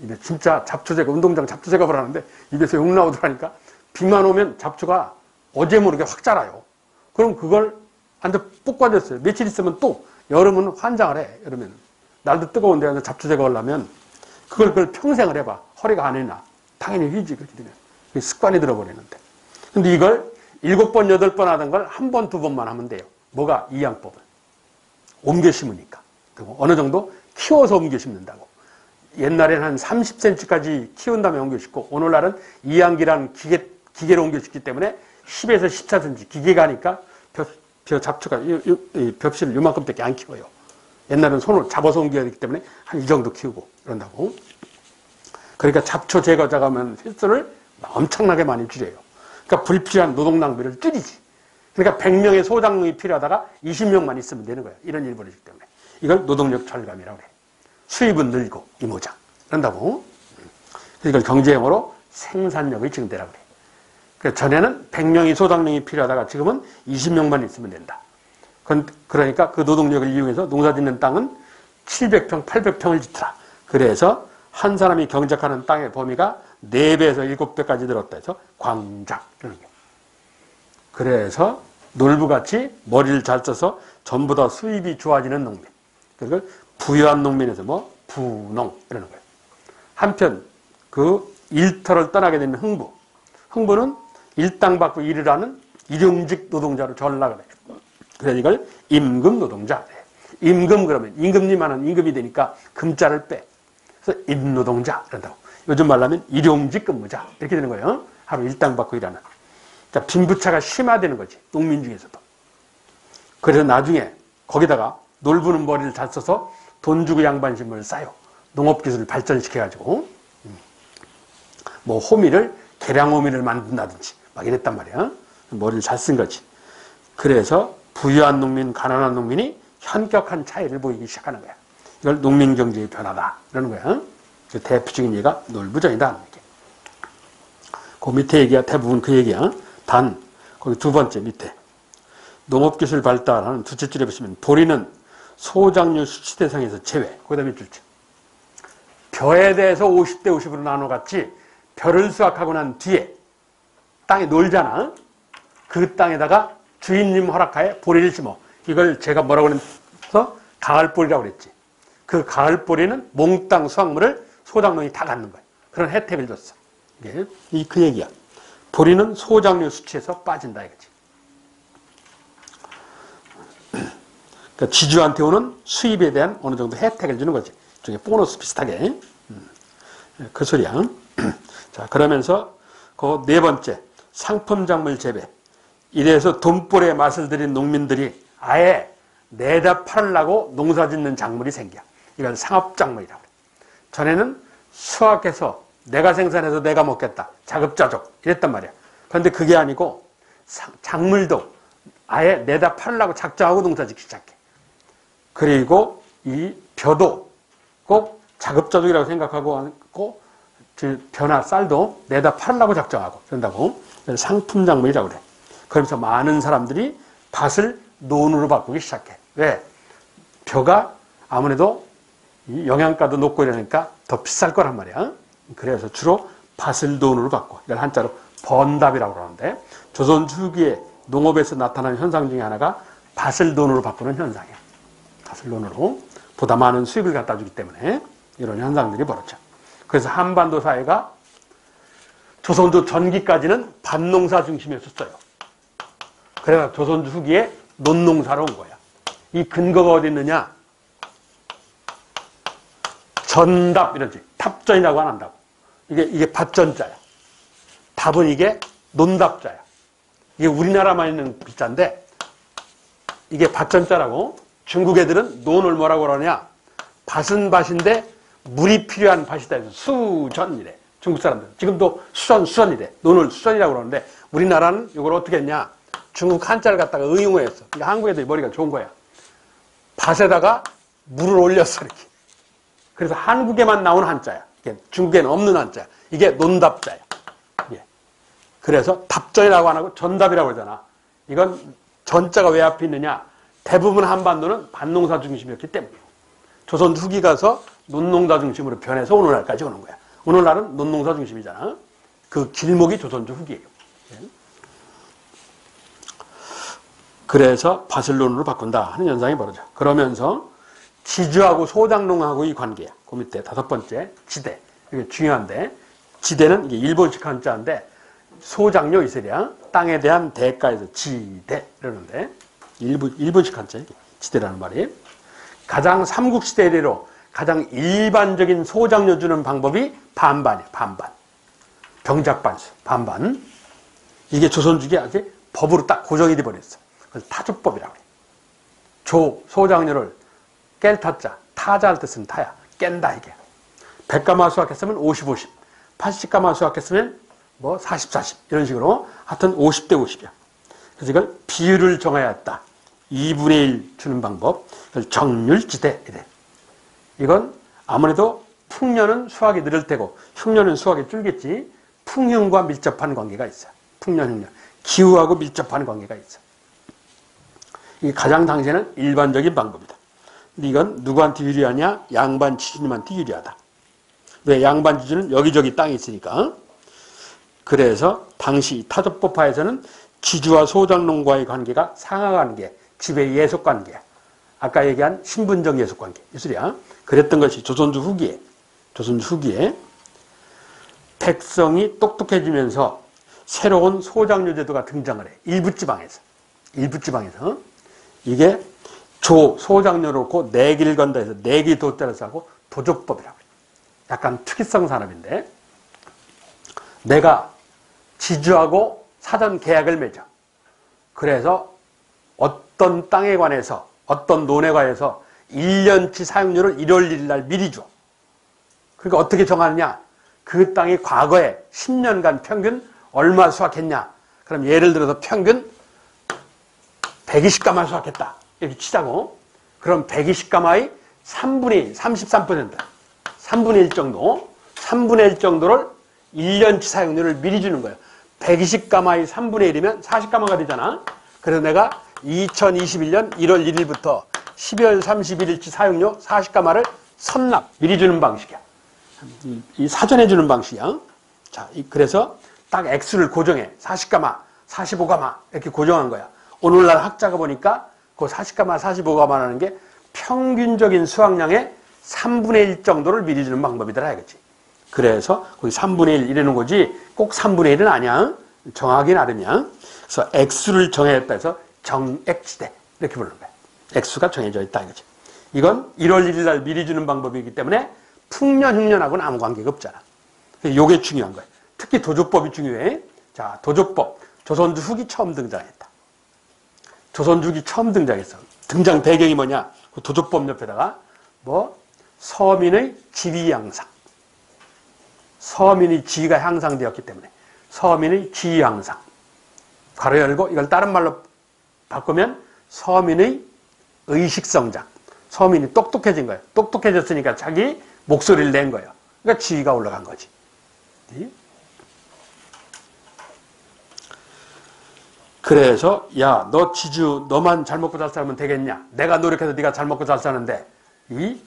입에 진짜 잡초 제거, 운동장 잡초 제거를 하는데 입에서 욕 나오더라니까. 비만 오면 잡초가 어제 모르게 확 자라요. 그럼 그걸 앉아 뽑고 앉았어요. 며칠 있으면 또 여름은 환장을 해. 여름에는. 날도 뜨거운데 앉아 잡초 제거하려면 그걸 평생을 해봐. 허리가 안 해나. 당연히 휘지, 그렇게 되면. 습관이 들어버리는데. 근데 이걸 7번, 8번 하던 걸 한 번, 2번만 하면 돼요. 뭐가? 이양법을. 옮겨 심으니까. 그리고 어느 정도 키워서 옮겨 심는다고. 옛날에는 한 30cm까지 키운 다음에 옮겨 심고, 오늘날은 이양기라는 기계로 옮겨 심기 때문에 10에서 14cm 기계가 하니까 잡초가 벽실을 요만큼밖에 안 키워요. 옛날에는 손으로 잡아서 옮겨야 되기 때문에 한 이 정도 키우고 그런다고. 그러니까 잡초 제거 작업하면 횟수를 엄청나게 많이 줄여요. 그러니까 불필요한 노동 낭비를 줄이지. 그러니까 100명의 소장농이 필요하다가 20명만 있으면 되는 거야. 이런 일벌이기 때문에. 이걸 노동력 절감이라고 그래. 수입은 늘고 이모작. 그런다고. 이걸 경제용어로 생산력의 증대라고 그래. 그러니까 전에는 100명의 소장농이 필요하다가 지금은 20명만 있으면 된다. 그러니까 그 노동력을 이용해서 농사 짓는 땅은 700평, 800평을 짓더라. 그래서 한 사람이 경작하는 땅의 범위가 4배에서 7배까지 늘었다 해서 광작. 이런 게. 그래서 놀부같이 머리를 잘 써서 전부 다 수입이 좋아지는 농민. 그걸 부유한 농민에서 뭐 부농 이러는 거예요. 한편 그 일터를 떠나게 되는 흥부. 흥부는 일당받고 일을 하는 일용직 노동자로 전락을 해요. 그래서 이걸 임금 노동자. 임금 그러면 임금님만은 임금이 되니까 금자를 빼. 그래서 임노동자 이런다고. 요즘 말로 하면 일용직 근무자 이렇게 되는 거예요. 하루 일당받고 일하는. 자, 빈부차가 심화되는 거지. 농민 중에서도. 그래서 나중에 거기다가 놀부는 머리를 잘 써서 돈 주고 양반신문을 싸요. 농업기술을 발전시켜가지고 뭐 호미를 계량 호미를 만든다든지 막 이랬단 말이야. 머리를 잘 쓴 거지. 그래서 부유한 농민, 가난한 농민이 현격한 차이를 보이기 시작하는 거야. 이걸 농민경제의 변화다 이러는 거야. 그 대표적인 예가 놀부전이다. 그 밑에 얘기가 대부분 그 얘기야. 단 거기 두 번째 밑에 농업기술 발달하는 두째 줄에 보시면 보리는 소작류 수치 대상에서 제외. 거기다 몇 줄째. 벼에 대해서 50대 50으로 나눠갔지 벼를 수확하고 난 뒤에 땅에 놀잖아. 그 땅에다가 주인님 허락하에 보리를 심어. 이걸 제가 뭐라고 그래서 가을보리라고 그랬지. 그 가을보리는 몽땅 수확물을 소작농이 다 갖는 거야. 그런 혜택을 줬어. 이게 그 얘기야. 보리는 소작류 수치에서 빠진다 이거지. 그러니까 지주한테 오는 수입에 대한 어느 정도 혜택을 주는 거지. 저게 보너스 비슷하게. 그 소리야. 자, 그러면서 그 네 번째 상품작물 재배. 이래서 돈벌이의 맛을 들인 농민들이 아예 내다 팔으려고 농사 짓는 작물이 생겨. 이걸 상업작물이라고 그래. 전에는 수확해서 내가 생산해서 내가 먹겠다. 자급자족 이랬단 말이야. 그런데 그게 아니고 작물도 아예 내다 팔으려고 작정하고 농사 짓기 시작해. 그리고 이 벼도 꼭 자급자족이라고 생각하고 벼나 쌀도 내다 팔으려고 작정하고 그런다고. 상품작물이라고 그래. 그러면서 많은 사람들이 밭을 논으로 바꾸기 시작해. 왜? 벼가 아무래도 영양가도 높고 이러니까 더 비쌀 거란 말이야. 그래서 주로 밭을 논으로 바꿔. 이걸 한자로 번답이라고 그러는데 조선 후기에 농업에서 나타나는 현상 중에 하나가 밭을 논으로 바꾸는 현상이야. 밭을 논으로 보다 많은 수익을 갖다 주기 때문에 이런 현상들이 벌어져. 그래서 한반도 사회가 조선조 전기까지는 밭농사 중심이었어요. 그래서 조선조 후기에 논농사로 온 거야. 이 근거가 어디 있느냐? 전답 이러지. 탑전이라고 안 한다고. 이게 밭전자야. 답은 이게 논답자야. 이게 우리나라만 있는 글자인데 이게 밭전자라고. 중국 애들은 논을 뭐라고 그러냐? 밭은 밭인데 물이 필요한 밭이다 해서 수전이래. 중국 사람들. 지금도 수전이래. 논을 수전이라고 그러는데 우리나라는 이걸 어떻게 했냐? 중국 한자를 갖다가 의용어했어. 그러니까 한국 애들이 머리가 좋은 거야. 밭에다가 물을 올렸어 이렇게. 그래서 한국에만 나온 한자야. 중국에는 없는 한자야. 이게 논답자야. 예. 그래서 답전이라고 안 하고 전답이라고 그러잖아. 이건 전자가 왜 앞에 있느냐? 대부분 한반도는 밭농사 중심이었기 때문에. 조선 후기 가서 논농사 중심으로 변해서 오늘날까지 오는 거야. 오늘날은 논농사 중심이잖아. 그 길목이 조선조 후기예요. 그래서 밭을 논으로 바꾼다 하는 현상이 벌어져. 그러면서 지주하고 소작농하고의 관계야. 그 밑에 다섯 번째 지대. 이게 중요한데 지대는 이게 일본식 한자인데 소작료 이슬이야. 땅에 대한 대가에서 지대 이러는데 일본식 한자 지대라는 말이. 가장 삼국시대 이래로 가장 일반적인 소작료 주는 방법이 반반이야. 반반. 병작반수. 반반. 이게 조선주기 아직 법으로 딱 고정이 돼 버렸어. 그래서 타조법이라고 해. 소작료를 깰 타자. 타자할 때 쓰는 타야. 깬다 이게. 100가마 수확했으면 50, 50. 80가마 수확했으면 뭐 40, 40. 이런 식으로 하여튼 50대 50이야. 그래서 이걸 비율을 정해야 했다. 2분의 1 주는 방법. 그걸 정률지대 이래. 이건 아무래도 풍년은 수확이 늘을 테고 흉년은 수확이 줄겠지. 풍흉과 밀접한 관계가 있어요. 풍년, 흉년. 기후하고 밀접한 관계가 있어요. 이게 가장 당시에는 일반적인 방법이다. 근데 이건 누구한테 유리하냐? 양반 지주님한테 유리하다. 왜? 양반 지주는 여기저기 땅이 있으니까. 그래서 당시 타조법화에서는 지주와 소장농과의 관계가 상하관계, 지배 예속관계야. 아까 얘기한 신분적 예속관계. 이 소리야. 그랬던 것이 조선조 후기에 백성이 똑똑해지면서 새로운 소장료제도가 등장을 해. 일부 지방에서. 이게 소장료를 놓고 내기를 건다 해서 내기 도자를 싸고 도조법이라고 해요. 약간 특이성 산업인데, 내가 지주하고 사전 계약을 맺어. 그래서 어떤 땅에 관해서, 어떤 논에 관해서 1년치 사용료를 1월 1일 날 미리 줘. 그러니까 어떻게 정하느냐? 그 땅이 과거에 10년간 평균 얼마 수확했냐? 그럼 예를 들어서 평균 120가마 수확했다. 이렇게 치자고. 그럼 120가마의 3분의 1, 33%, 3분의 1 정도, 3분의 1 정도를 1년치 사용료를 미리 주는 거예요. 120가마의 3분의 1이면 40가마가 되잖아. 그래서 내가 2021년 1월 1일부터 12월 31일치 사용료 40가마를 선납, 미리 주는 방식이야. 이 사전에 주는 방식이야. 자, 그래서 딱 액수를 고정해. 40가마, 45가마 이렇게 고정한 거야. 오늘날 학자가 보니까 그 40가마, 45가마라는 게 평균적인 수확량의 3분의 1 정도를 미리 주는 방법이더라 이거지. 그래서 거기 3분의 1 이러는 거지 꼭 3분의 1은 아니야. 정하기 나름이야. 그래서 액수를 정했다 해서 정액지대 이렇게 부르는 거야. 액수가 정해져 있다 이거지. 이건 1월 1일 날 미리 주는 방법이기 때문에 풍년, 흉년하고는 아무 관계가 없잖아. 이게 중요한 거야. 특히 도조법이 중요해. 자, 도조법. 조선조 후기 처음 등장했다. 조선조 후기 처음 등장했어. 등장 배경이 뭐냐? 그 도조법 옆에다가 서민의 지위 향상. 서민의 지위가 향상되었기 때문에 서민의 지위 향상. 가로 열고 이걸 다른 말로 바꾸면 서민의 의식성장. 서민이 똑똑해진 거예요. 똑똑해졌으니까 자기 목소리를 낸 거예요. 그러니까 지위가 올라간 거지. 그래서 야, 너 지주 너만 잘 먹고 잘 살면 되겠냐? 내가 노력해서 네가 잘 먹고 잘 사는데 이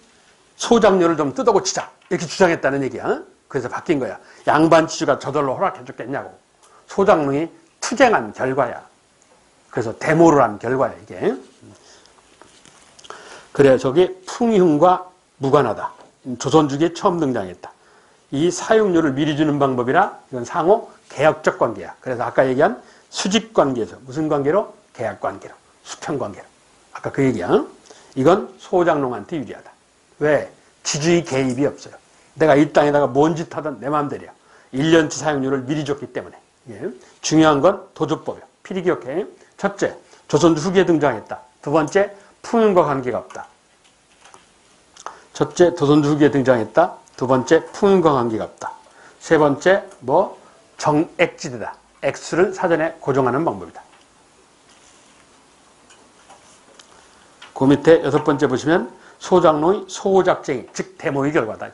소장료를 좀 뜯어고치자 이렇게 주장했다는 얘기야. 그래서 바뀐 거야. 양반 지주가 저절로 허락해 줬겠냐고. 소장농이 투쟁한 결과야. 그래서 데모를 한 결과야 이게. 그래 저게 풍흉과 무관하다. 조선주기에 처음 등장했다. 이 사용료를 미리 주는 방법이라 이건 상호 계약적 관계야. 그래서 아까 얘기한 수직관계에서 무슨 관계로? 계약관계로, 수평관계로. 아까 그 얘기야. 이건 소장농한테 유리하다. 왜? 지주의 개입이 없어요. 내가 이 땅에다가 뭔 짓 하든 내 마음대로야. 1년치 사용료를 미리 줬기 때문에. 예. 중요한 건 도조법이야. 필히 기억해. 첫째, 조선조 후기에 등장했다. 두 번째, 풍윤과 관계가 없다. 첫째, 조선조 후기에 등장했다. 두 번째, 풍윤과 관계가 없다. 세 번째, 정액지대다. 액수를 사전에 고정하는 방법이다. 그 밑에 여섯 번째 보시면 소장농의 소작쟁이, 즉 데모의 결과다.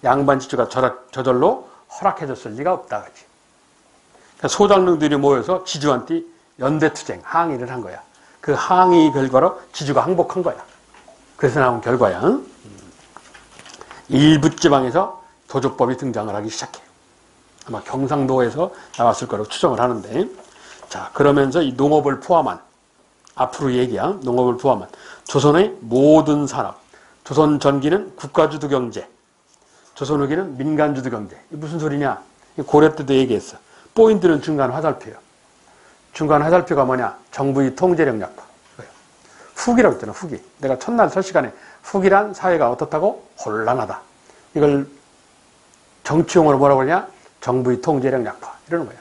양반 지주가 저절로 허락해줬을 리가 없다. 그렇지? 그러니까 소장농들이 모여서 지주한테 연대투쟁, 항의를 한 거야. 그 항의 결과로 지주가 항복한 거야. 그래서 나온 결과야. 일부 지방에서 도조법이 등장을 하기 시작해요. 아마 경상도에서 나왔을 거라고 추정을 하는데, 자, 그러면서 이 농업을 포함한, 앞으로 얘기한 농업을 포함한 조선의 모든 산업, 조선 전기는 국가주도 경제, 조선 후기는 민간주도 경제. 이게 무슨 소리냐? 고려 때도 얘기했어. 포인트는 중간 화살표예요. 중간 화살표가 뭐냐? 정부의 통제력 약화. 후기라고 했잖아, 후기. 내가 첫날 설 시간에 후기란 사회가 어떻다고? 혼란하다. 이걸 정치용어로 뭐라고 하냐? 정부의 통제력 약화. 이러는 거예요.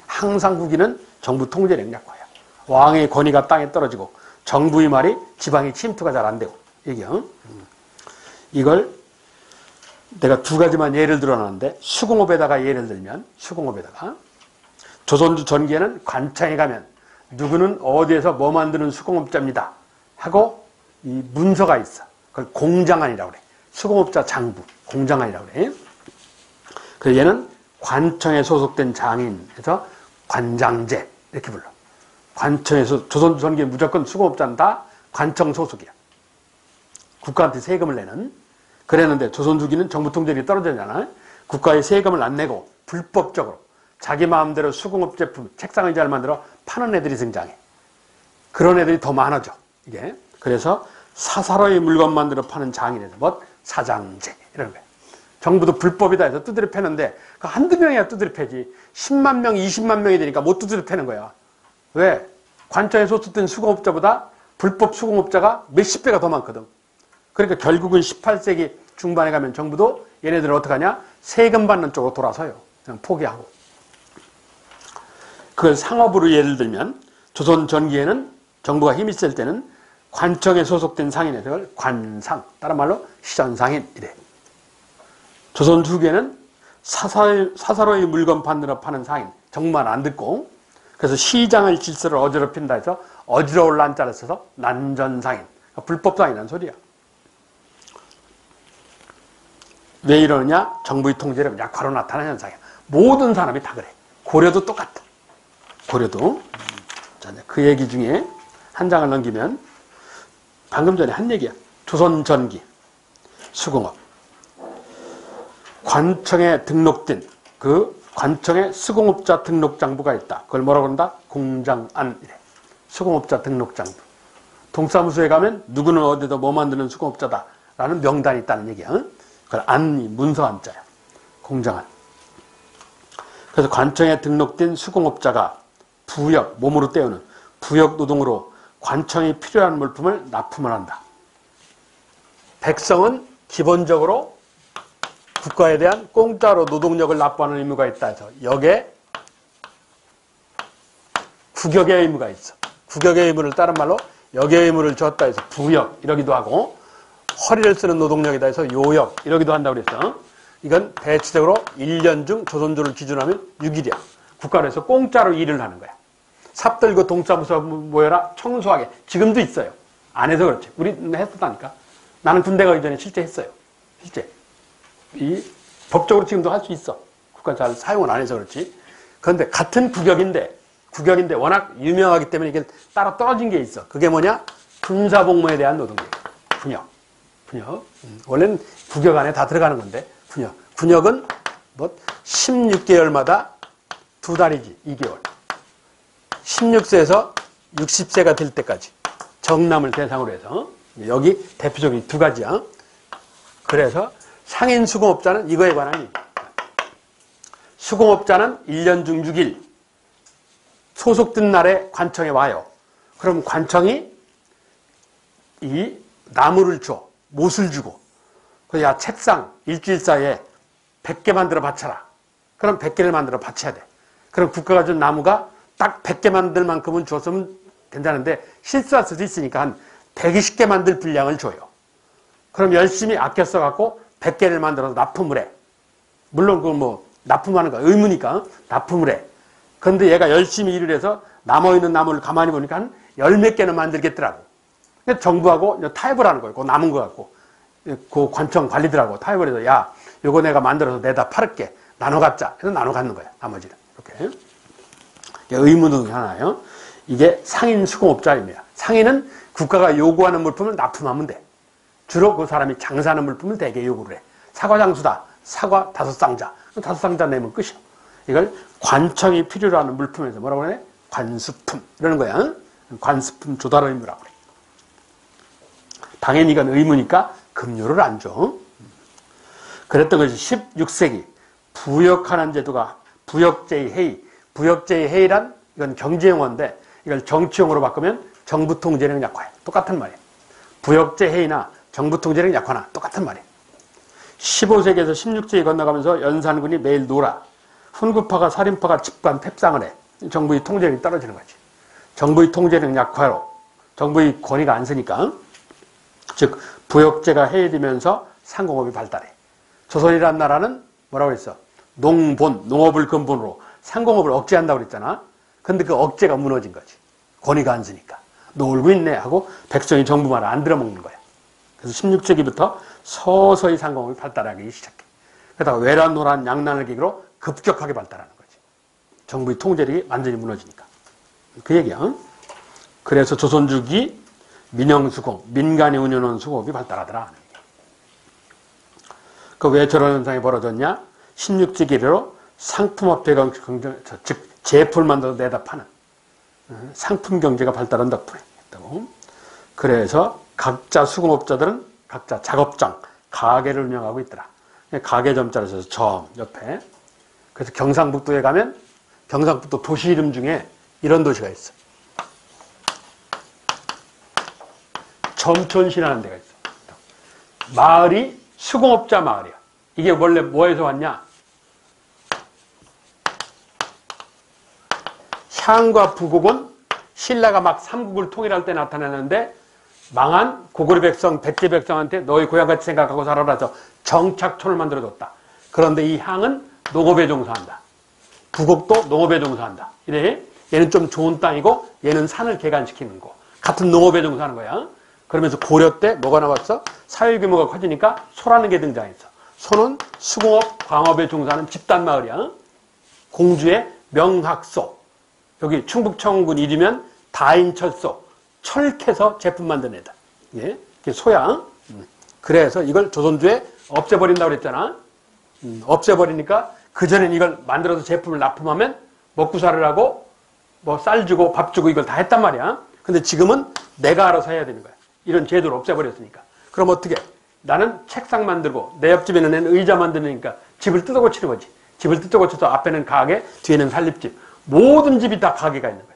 항상 후기는 정부 통제력 약화야. 왕의 권위가 땅에 떨어지고 정부의 말이 지방의 침투가 잘 안 되고. 얘기야. 이걸 내가 두 가지만 예를 들어놨는데 수공업에다가 예를 들면 수공업에다가 조선주 전기에는 관청에 가면 누구는 어디에서 뭐 만드는 수공업자입니다 하고 이 문서가 있어. 그걸 공장안이라고 그래. 수공업자 장부 공장안이라고 그래. 그래서 얘는 관청에 소속된 장인에서 관장제 이렇게 불러. 관청에서 조선주 전기에 무조건 수공업자는 다 관청 소속이야. 국가한테 세금을 내는. 그랬는데 조선주기는 정부 통제력이 떨어지잖아. 국가에 세금을 안 내고 불법적으로 자기 마음대로 수공업 제품, 책상 의자를 만들어 파는 애들이 등장해. 그런 애들이 더 많아져. 이게. 그래서 사사로이 물건 만들어 파는 장인에서 뭐 사장제 이런 거야. 정부도 불법이다 해서 두드려 패는데 그 한두 명이야 두드려 패지. 10만 명, 20만 명이 되니까 못 두드려 패는 거야. 왜? 관청에 소속된 수공업자보다 불법 수공업자가 몇십 배가 더 많거든. 그러니까 결국은 18세기 중반에 가면 정부도 얘네들은 어떻게 하냐? 세금 받는 쪽으로 돌아서요. 그냥 포기하고. 그걸 상업으로 예를 들면 조선 전기에는 정부가 힘이 셀 때는 관청에 소속된 상인의 걸 관상, 다른 말로 시전상인 이래. 조선 후기에는 사사로이 물건 받느라 파는 상인, 정말 안 듣고, 그래서 시장의 질서를 어지럽힌다 해서 어지러울 난자를 써서 난전상인, 불법상인이라는 소리야. 왜 이러느냐? 정부의 통제력 약화로 나타나는 현상이야. 모든 사람이 다 그래. 고려도 똑같아. 고려도. 자, 그 얘기 중에 한 장을 넘기면 방금 전에 한 얘기야. 조선 전기, 수공업. 관청에 등록된 그 관청에 수공업자 등록장부가 있다. 그걸 뭐라고 그런다? 공장안 이래. 수공업자 등록장부. 동사무소에 가면 누구는 어디서 뭐 만드는 수공업자다라는 명단이 있다는 얘기야. 그걸 안이 문서 안자야. 공장안. 그래서 관청에 등록된 수공업자가 부역, 몸으로 때우는 부역 노동으로 관청이 필요한 물품을 납품을 한다. 백성은 기본적으로 국가에 대한 공짜로 노동력을 납부하는 의무가 있다 해서 여기에 국역의 의무가 있어. 국역의 의무를 다른 말로 역의 의무를 줬다 해서 부역 이러기도 하고, 허리를 쓰는 노동력이다 해서 요역 이러기도 한다고 그랬어. 이건 대체적으로 1년 중 조선조를 기준하면 6일이야. 국가에서 공짜로 일을 하는 거야. 삽 들고 동사무소 모여라 청소하게. 지금도 있어요. 안 해서 그렇지. 우리는 했었다니까. 나는 군대 가기 전에 실제 했어요. 실제. 법적으로 지금도 할 수 있어. 국가 잘 사용을 안 해서 그렇지. 그런데 같은 국역인데 워낙 유명하기 때문에 이게 따로 떨어진 게 있어. 그게 뭐냐? 군사복무에 대한 노동력. 군역. 원래는 국역 안에 다 들어가는 건데, 군역. 군역은 뭐 16개월마다 2달이지, 2개월. 16세에서 60세가 될 때까지 정남을 대상으로 해서, 여기 대표적인 두 가지야. 그래서 상인 수공업자는 이거에 관한, 수공업자는 1년 중 6일 소속된 날에 관청에 와요. 그럼 관청이 이 나무를 줘, 못을 주고, 야 책상 일주일 사이에 100개 만들어 바쳐라. 그럼 100개를 만들어 바쳐야 돼. 그럼 국가가 준 나무가 딱 100개 만들 만큼은 줬으면 괜찮은데 실수할 수도 있으니까 한 120개 만들 분량을 줘요. 그럼 열심히 아껴 써갖고 100개를 만들어서 납품을 해. 물론 그건 뭐 납품하는 거 의무니까 납품을 해. 그런데 얘가 열심히 일을 해서 남아있는 나무를 가만히 보니까 한 10몇 개는 만들겠더라고. 그래서 정부하고 타협을 하는 거예요. 그 남은 거 갖고. 그 관청 관리들하고 타협을 해서 야, 요거 내가 만들어서 내다 팔을게. 나눠 갖자. 그래서 나눠 갖는 거야. 나머지는. 이렇게. 의무 중 하나예요. 이게 상인 수공업자입니다. 상인은 국가가 요구하는 물품을 납품하면 돼. 주로 그 사람이 장사하는 물품을 대개 요구를 해. 사과 장수다. 사과 5상자. 5상자 내면 끝이야. 이걸 관청이 필요로 하는 물품에서 뭐라고 그래? 관수품. 이러는 거야. 관수품 조달 의무라고 그래. 당연히 이건 의무니까 급료를 안 줘. 그랬던 것이 16세기 부역하는 제도가 부역제의 회의. 부역제의 회의란 이건 경제용어인데 이걸 정치용어로 바꾸면 정부 통제력 약화야. 똑같은 말이야. 부역제 회의나 정부 통제력 약화나 똑같은 말이야. 15세기에서 16세기 건너가면서 연산군이 매일 놀아. 훈구파가 살인파가 집관 탭상을 해. 정부의 통제력이 떨어지는 거지. 정부의 통제력 약화로 정부의 권위가 안 서니까, 즉 부역제가 해이되면서 상공업이 발달해. 조선이라는 나라는 뭐라고 그랬어? 농업을 근본으로 상공업을 억제한다고 그랬잖아. 근데 그 억제가 무너진 거지. 권위가 안 서니까. 놀고 있네 하고 백성이 정부 말을 안 들어먹는 거야. 그래서 16세기부터 서서히 상공업이 발달하기 시작해. 그러다가 외란, 노란, 양난을 계기로 급격하게 발달하는 거지. 정부의 통제력이 완전히 무너지니까. 그 얘기야. 그래서 조선주기 민영수공, 민간이 운영하는 수공업이 발달하더라. 그 왜 저런 현상이 벌어졌냐? 16세기로 상품업체가 즉 제품을 만들어서 내다 파는. 상품 경제가 발달한 덕분에 했다고. 그래서 각자 수공업자들은 각자 작업장, 가게를 운영하고 있더라. 가게 점자를 써서 점 옆에. 그래서 경상북도에 가면 경상북도 도시 이름 중에 이런 도시가 있어. 점촌시라는 데가 있어. 마을이 수공업자 마을이야. 이게 원래 뭐에서 왔냐? 향과 부곡은 신라가 막 삼국을 통일할 때 나타나는데 망한 고구려 백성, 백제 백성한테 너희 고향같이 생각하고 살아라 해서 정착촌을 만들어줬다. 그런데 이 향은 농업에 종사한다. 부곡도 농업에 종사한다. 이래 얘는 좀 좋은 땅이고 얘는 산을 개간시키는 거. 같은 농업에 종사하는 거야. 그러면서 고려 때 뭐가 나왔어? 사회 규모가 커지니까 소라는 게 등장했어. 소는 수공업, 광업에 종사하는 집단 마을이야. 공주의 명학소. 여기 충북청군 이르면 다인철소. 철 캐서 제품 만든 애다. 예? 소야. 그래서 이걸 조선주에 없애버린다고 그랬잖아. 없애버리니까 그전엔 이걸 만들어서 제품을 납품하면 먹고 살으라고 뭐 쌀 주고 밥 주고 이걸 다 했단 말이야. 근데 지금은 내가 알아서 해야 되는 거야. 이런 제도를 없애버렸으니까. 그럼 어떻게? 나는 책상 만들고 내 옆집에는 애는 의자 만드니까 집을 뜯어 고치는 거지. 집을 뜯어 고쳐서 앞에는 가게, 뒤에는 살림집. 모든 집이 다 가게가 있는 거야.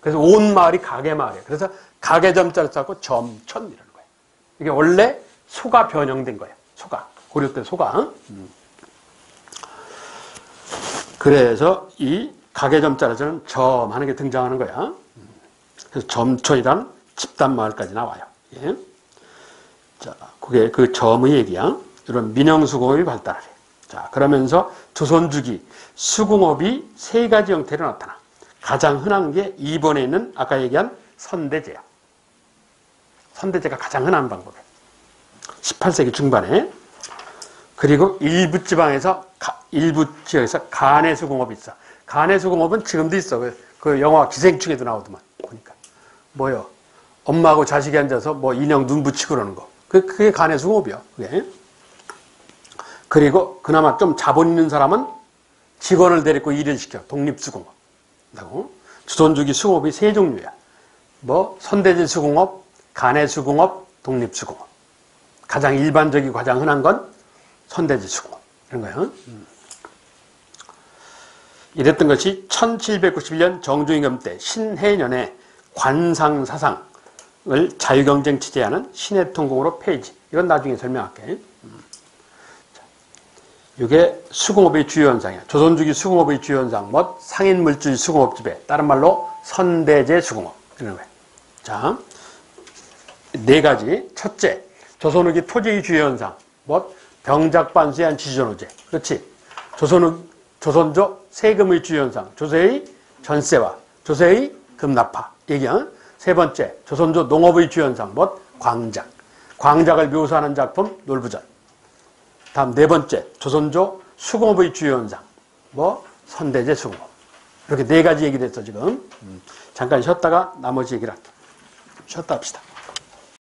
그래서 온 마을이 가게 마을이야. 그래서 가게 점자를 써갖고 점촌이라는 거야. 이게 원래 소가 변형된 거야. 소가. 고려 때 소가. 그래서 이 가게 점자를 쓰는 점 하는 게 등장하는 거야. 그래서 점촌이란 집단 마을까지 나와요. 예. 자, 그게 그 점의 얘기야. 이런 민영수공업이 발달하래. 자, 그러면서 조선주기 수공업이 세 가지 형태로 나타나. 가장 흔한 게 2번에 있는 아까 얘기한 선대제야. 선대제가 가장 흔한 방법이야. 18세기 중반에. 그리고 일부 지방에서 일부 지역에서 간해수공업이 있어. 간해수공업은 지금도 있어. 그 영화 기생충에도 나오더만 보니까. 뭐요? 엄마하고 자식이 앉아서 뭐 인형 눈 붙이고 그러는 거. 그게 간해수공업이야. 그게. 그리고 그나마 좀 자본 있는 사람은 직원을 데리고 일을 시켜. 독립수공업. 조선주기 수공업이 세 종류야. 뭐 선대제 수공업, 간해수공업, 독립수공업. 가장 일반적이고 가장 흔한 건 선대제 수공업. 이런 거예요. 이랬던 것이 1791년 정조임금 때 신해년에 관상사상을 자유경쟁 취재하는 신해통공으로 폐지. 이건 나중에 설명할게. 이게 수공업의 주요 현상이야. 조선주기 수공업의 주요 현상. 뭐 상인물질 수공업 지배. 다른 말로 선대제 수공업. 이런 거예요. 자, 네 가지. 첫째, 조선후기 토지의 주요 현상. 뭐 병작반수의 지존호제. 그렇지. 조선조 세금의 주요 현상. 조세의 전세와 조세의 금납파. 얘기야. 세 번째, 조선조 농업의 주요 현상. 뭐 광작. 광작을 묘사하는 작품 놀부전. 다음 네 번째, 조선조 수공업의 주요 현상. 뭐 선대제 수공업. 이렇게 네 가지 얘기를 했어 지금. 잠깐 쉬었다가 나머지 얘기를 할게. 쉬었다 합시다.